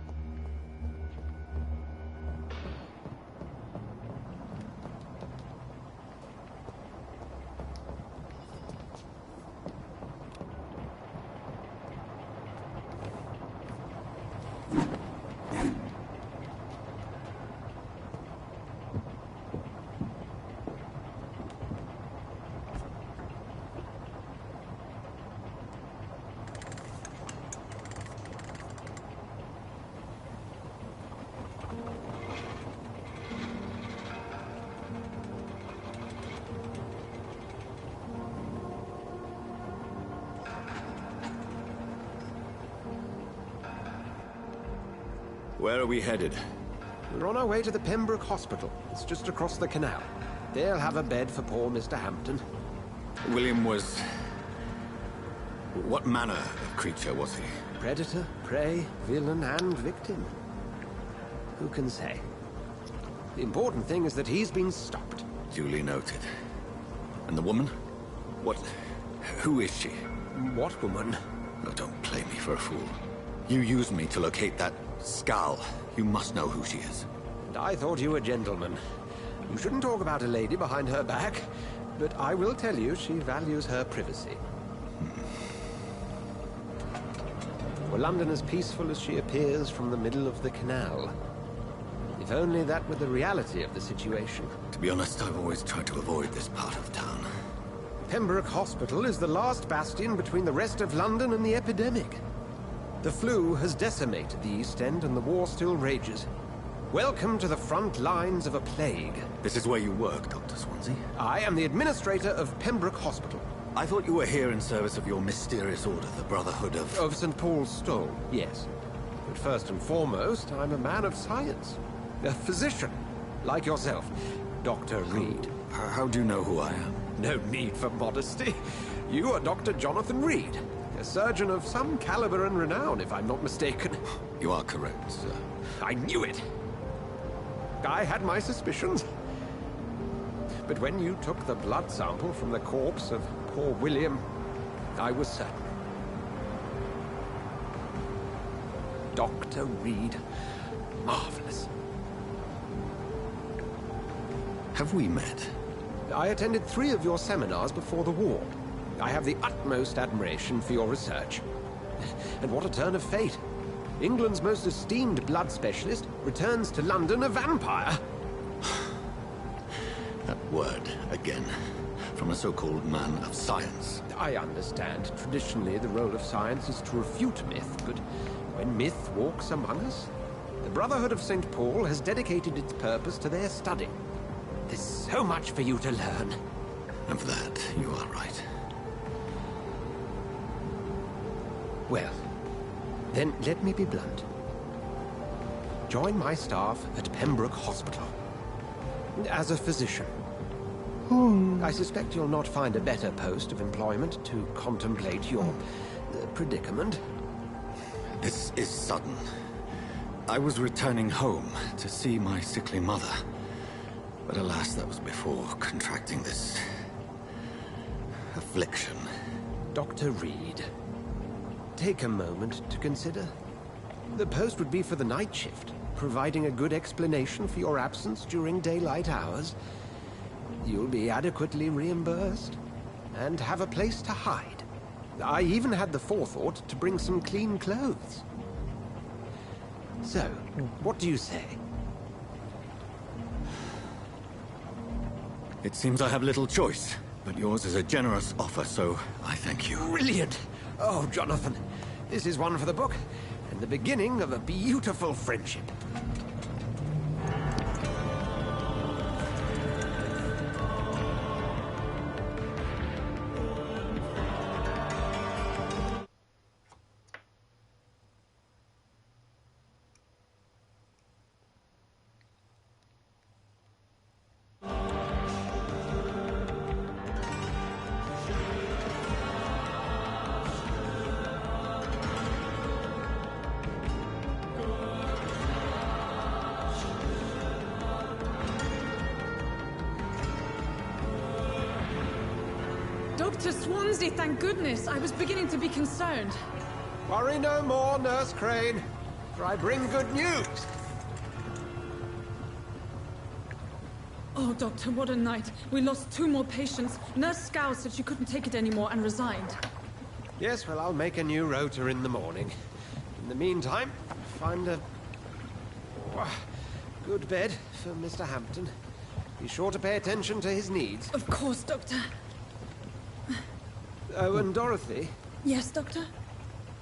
Where are we headed? We're on our way to the Pembroke Hospital. It's just across the canal. They'll have a bed for poor Mr. Hampton. William was... What manner of creature was he? Predator, prey, villain, and victim. Who can say? The important thing is that he's been stopped. Duly noted. And the woman? What... Who is she? What woman? Oh, don't play me for a fool. You used me to locate that skull. You must know who she is. And I thought you a gentleman. You shouldn't talk about a lady behind her back, but I will tell you she values her privacy. Were London as peaceful as she appears from the middle of the canal? If only that were the reality of the situation. To be honest, I've always tried to avoid this part of town. Pembroke Hospital is the last bastion between the rest of London and the epidemic. The flu has decimated the East End and the war still rages. Welcome to the front lines of a plague. This is where you work, Dr. Swansea? I am the administrator of Pembroke Hospital. I thought you were here in service of your mysterious order, the Brotherhood of... Of St. Paul's Stole, yes. But first and foremost, I'm a man of science. A physician, like yourself, Dr. Reed. How do you know who I am? No need for modesty. You are Dr. Jonathan Reed, a surgeon of some caliber and renown, if I'm not mistaken. You are correct, sir. I knew it. I had my suspicions. But when you took the blood sample from the corpse of poor William, I was certain. Dr. Reed. Marvelous. Have we met? I attended 3 of your seminars before the war. I have the utmost admiration for your research. And what a turn of fate. England's most esteemed blood specialist returns to London a vampire. That word, again. From a so-called man of science. I understand. Traditionally, the role of science is to refute myth, but when myth walks among us, the Brotherhood of St. Paul has dedicated its purpose to their study. There's so much for you to learn. Of that, you are right. Well, then let me be blunt. Join my staff at Pembroke Hospital. As a physician. I suspect you'll not find a better post of employment to contemplate your predicament. This is sudden. I was returning home to see my sickly mother. But alas, that was before contracting this... affliction. Dr. Reed, take a moment to consider. The post would be for the night shift, providing a good explanation for your absence during daylight hours. You'll be adequately reimbursed, and have a place to hide. I even had the forethought to bring some clean clothes. So, what do you say? It seems I have little choice, but yours is a generous offer, so I thank you. Brilliant! Oh, Jonathan, this is one for the book, and the beginning of a beautiful friendship. Dr. Swansea, thank goodness. I was beginning to be concerned. Worry no more, Nurse Crane, for I bring good news. Oh, Doctor, what a night. We lost 2 more patients. Nurse Scow said she couldn't take it anymore and resigned. Yes, well, I'll make a new rota in the morning. In the meantime, find a... good bed for Mr. Hampton. Be sure to pay attention to his needs. Of course, Doctor. Oh, and Dorothy? Yes, Doctor?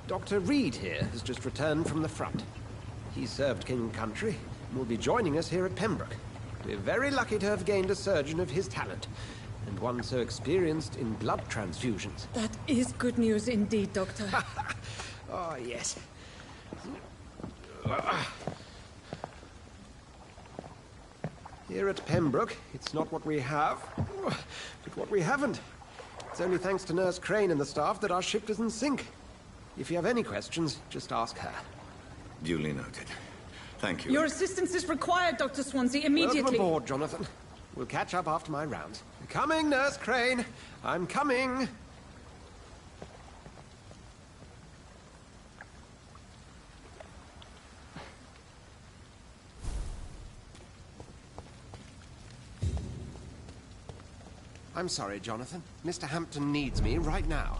Dr. Reed here has just returned from the front. He served King and Country and will be joining us here at Pembroke. We're very lucky to have gained a surgeon of his talent, and one so experienced in blood transfusions. That is good news indeed, Doctor. Oh, yes. Here at Pembroke, it's not what we have, but what we haven't. It's only thanks to Nurse Crane and the staff that our ship doesn't sink. If you have any questions, just ask her. Duly noted. Thank you. Your assistance is required, Dr. Swansea, immediately. Welcome aboard, Jonathan. We'll catch up after my rounds. Coming, Nurse Crane. I'm coming. I'm sorry, Jonathan. Mr. Hampton needs me right now.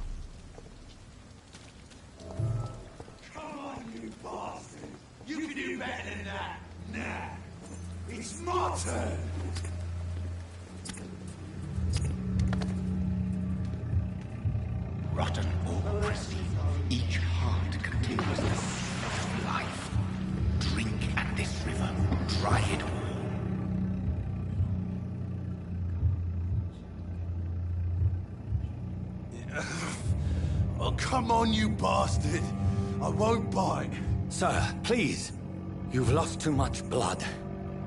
Come on, you bastard! You can do better than that! Nah! It's my turn! Rotten or pristine, each heart contains the seed of life. Drink at this river, dry it all. Oh, come on, you bastard! I won't bite. Sir, please. You've lost too much blood.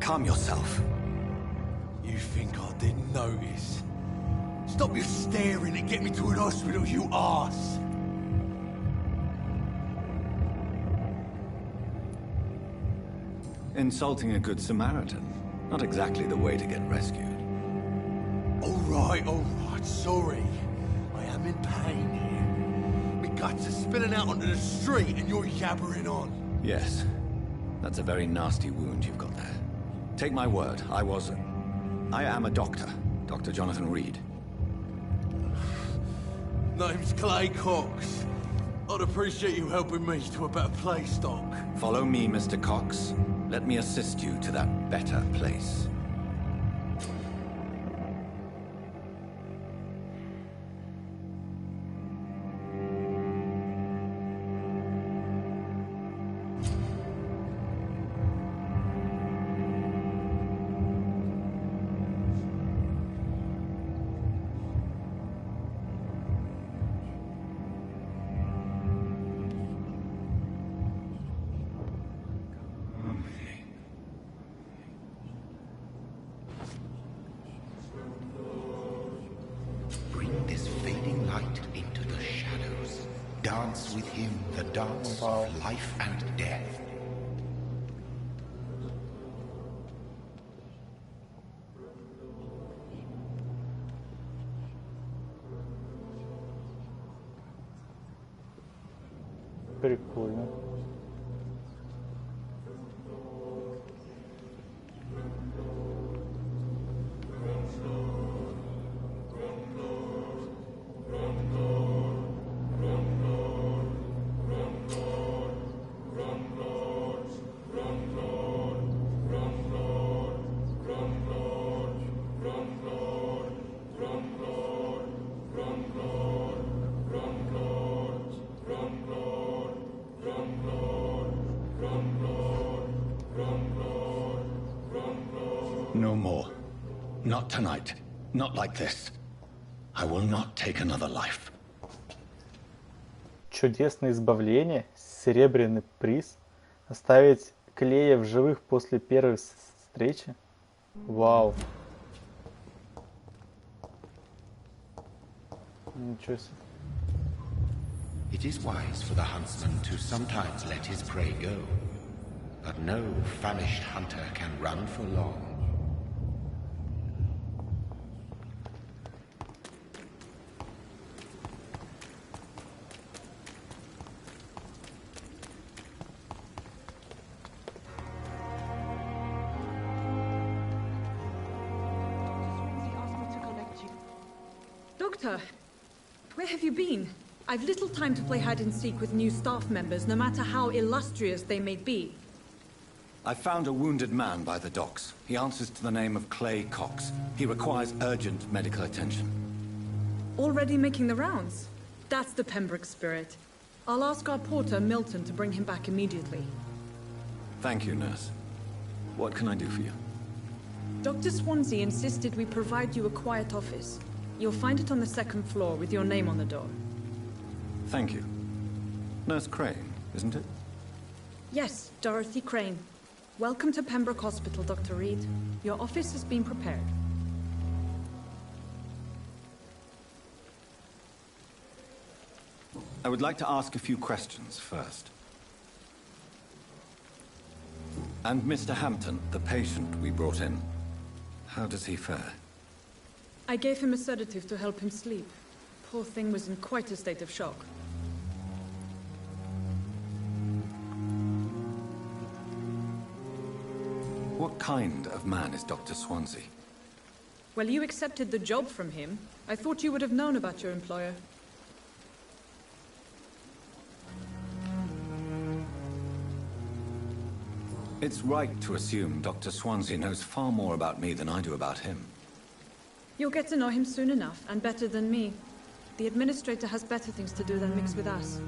Calm yourself. You think I didn't notice? Stop your staring and get me to an hospital, you arse! Insulting a good Samaritan. Not exactly the way to get rescued. Alright, sorry. I am in pain here. My guts are spilling out onto the street and you're yabbering on. Yes. That's a very nasty wound you've got there. Take my word, I am a doctor. Dr. Jonathan Reed. Name's Clay Cox. I'd appreciate you helping me to a better place, Doc. Follow me, Mr. Cox. Let me assist you to that better place. Dance with him the dance of life and death. Прикольно. No more. Not tonight. Not like this. I will not take another life. Чудесное избавление, серебряный приз, оставить Клея в живых после первой встречи. Вау. Ничего себе. It is wise for the huntsman to sometimes let his prey go, but no famished hunter can run for long. Doctor, where have you been? I've little time to play hide-and-seek with new staff members, no matter how illustrious they may be. I found a wounded man by the docks. He answers to the name of Clay Cox. He requires urgent medical attention. Already making the rounds? That's the Pembroke spirit. I'll ask our porter, Milton, to bring him back immediately. Thank you, nurse. What can I do for you? Dr. Swansea insisted we provide you a quiet office. You'll find it on the second floor with your name on the door. Thank you. Nurse Crane, isn't it? Yes, Dorothy Crane. Welcome to Pembroke Hospital, Dr. Reed. Your office has been prepared. I would like to ask a few questions first. And Mr. Hampton, the patient we brought in, how does he fare? I gave him a sedative to help him sleep. Poor thing was in quite a state of shock. What kind of man is Dr. Swansea? Well, you accepted the job from him. I thought you would have known about your employer. It's right to assume Dr. Swansea knows far more about me than I do about him. You'll get to know him soon enough, and better than me. The administrator has better things to do than mix with us.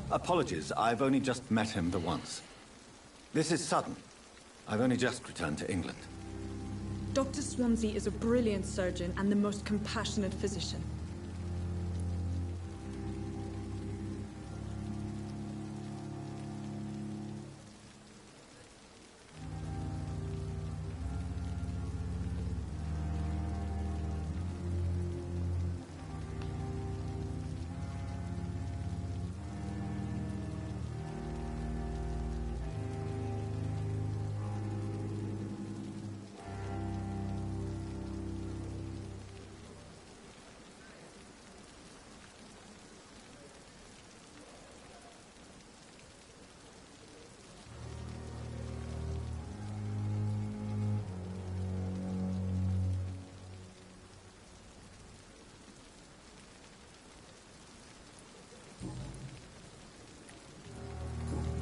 Apologies, I've only just met him the once. This is sudden. I've only just returned to England. Dr. Swansea is a brilliant surgeon and the most compassionate physician.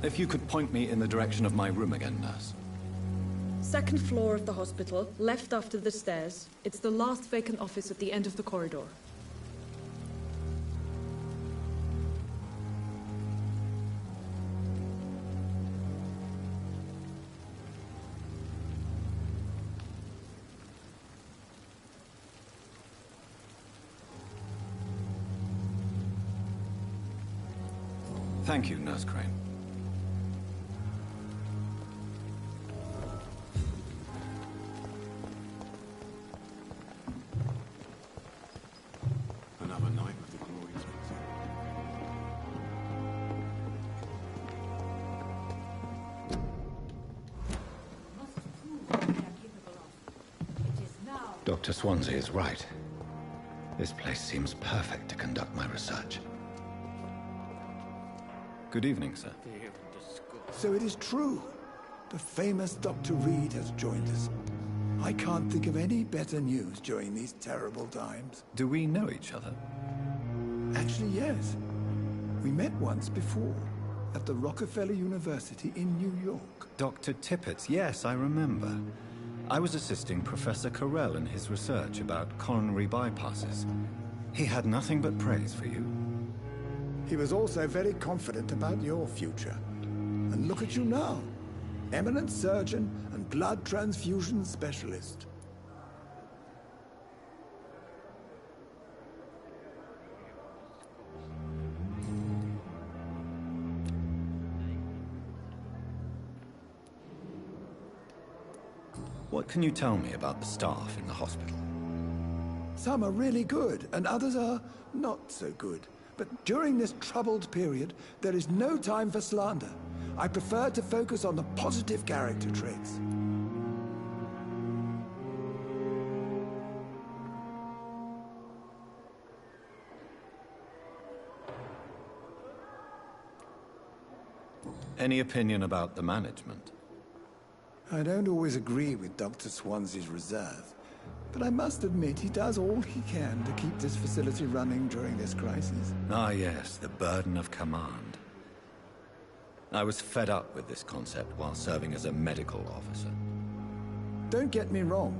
If you could point me in the direction of my room again, nurse. Second floor of the hospital, left after the stairs. It's the last vacant office at the end of the corridor. Thank you, Nurse Crane. Another night with the glorious visit. Dr. Swansea is right. This place seems perfect to conduct my research. Good evening, sir. So it is true. The famous Dr. Reed has joined us. I can't think of any better news during these terrible times. Do we know each other? Actually, yes. We met once before, at the Rockefeller University in New York. Dr. Tippett, yes, I remember. I was assisting Professor Carell in his research about coronary bypasses. He had nothing but praise for you. He was also very confident about your future. And look at you now. Eminent surgeon and blood transfusion specialist. What can you tell me about the staff in the hospital? Some are really good, and others are not so good. But during this troubled period, there is no time for slander. I prefer to focus on the positive character traits. Any opinion about the management? I don't always agree with Dr. Swansea's reserve, but I must admit he does all he can to keep this facility running during this crisis. Ah yes, the burden of command. I was fed up with this concept while serving as a medical officer. Don't get me wrong,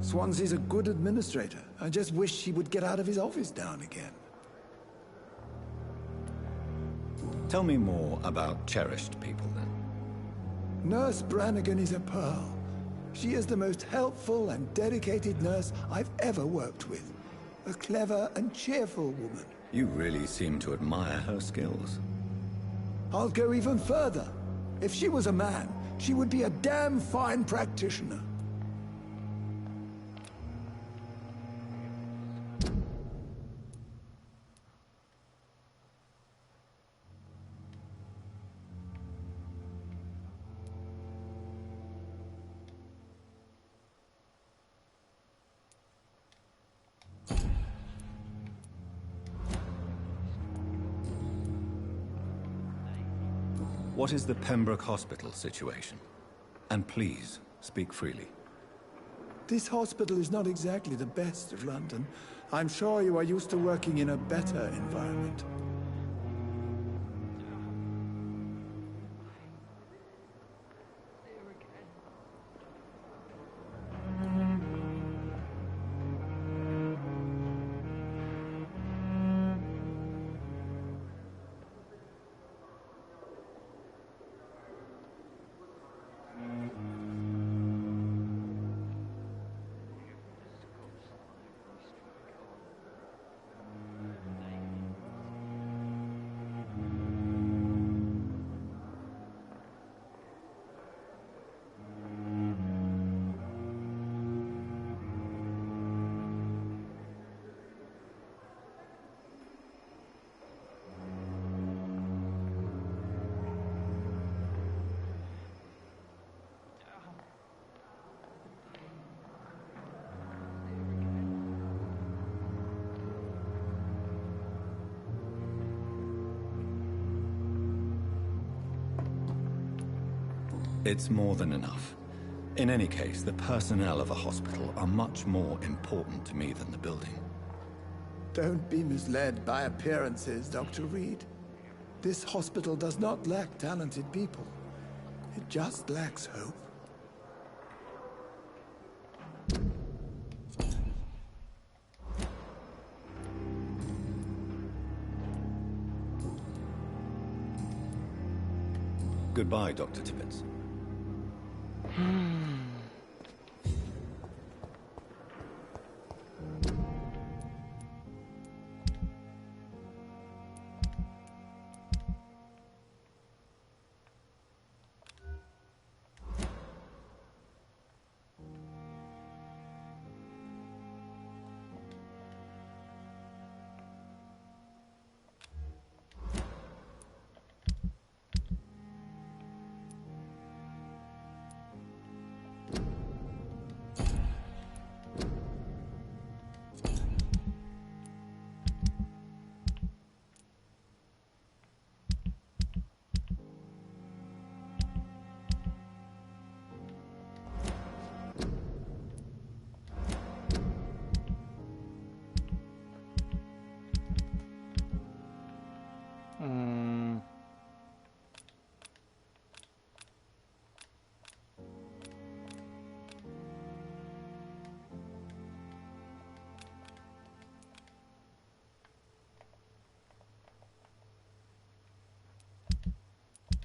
Swansea's a good administrator. I just wish he would get out of his office now and again. Tell me more about cherished people, then. Nurse Brannigan is a pearl. She is the most helpful and dedicated nurse I've ever worked with. A clever and cheerful woman. You really seem to admire her skills. I'll go even further. If she was a man, she would be a damn fine practitioner. What is the Pembroke Hospital situation? And please, speak freely. This hospital is not exactly the best of London. I'm sure you are used to working in a better environment. It's more than enough. In any case, the personnel of a hospital are much more important to me than the building. Don't be misled by appearances, Dr. Reed. This hospital does not lack talented people. It just lacks hope. Goodbye, Dr. Tibbets.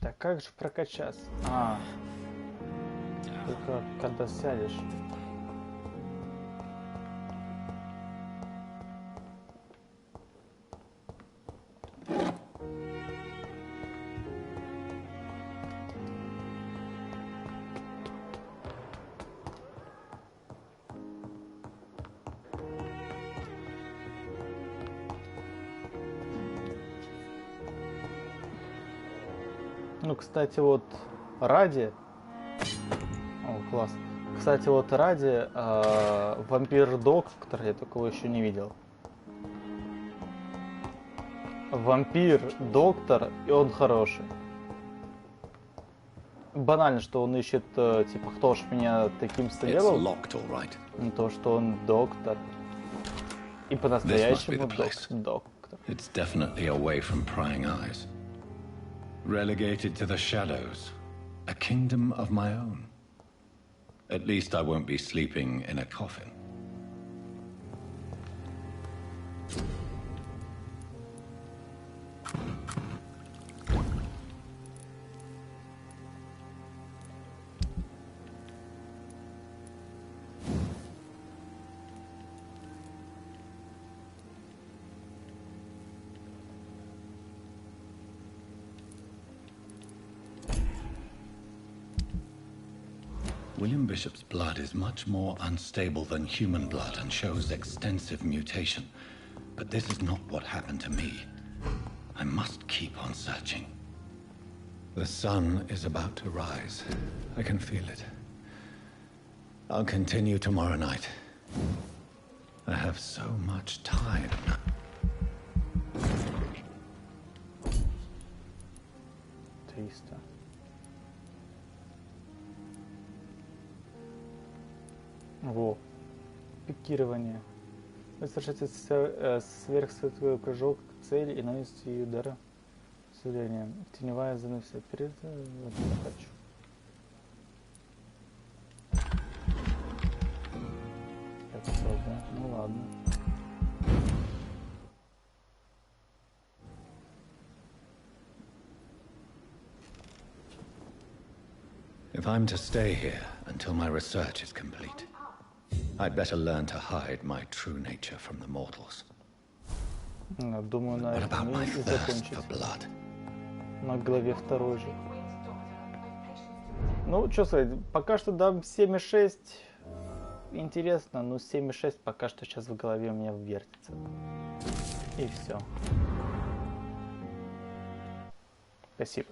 Так как же прокачаться? Только когда сядешь. Ну, кстати, вот ради... О, класс. Кстати, вот ради Вампир Доктор, я такого еще не видел. Вампир Доктор, и он хороший. Банально, что он ищет, типа, кто ж меня таким сделал. То, что он доктор. И по-настоящему доктор. It's definitely away from prying eyes. Relegated to the shadows. A kingdom of my own. At least I won't be sleeping in a coffin. William Bishop's blood is much more unstable than human blood and shows extensive mutation. But this is not what happened to me. I must keep on searching. The sun is about to rise. I can feel it. I'll continue tomorrow night. I have so much time. Триста. Во. Пикирование. Вы совершаете сверхсветовой прыжок к цели и наносите ее удара. Усиление. Теневая зона вся вперед. Вот я хочу. Я попробую. Ну ладно. If I'm to stay here until my research is complete, I'd better learn to hide my true nature from the mortals. Думаю, на этом и закончить. На главе второй же. Ну, что сказать, пока что дам 7,6. Интересно, но 7,6 пока что сейчас в голове у меня вертится. И все. Спасибо.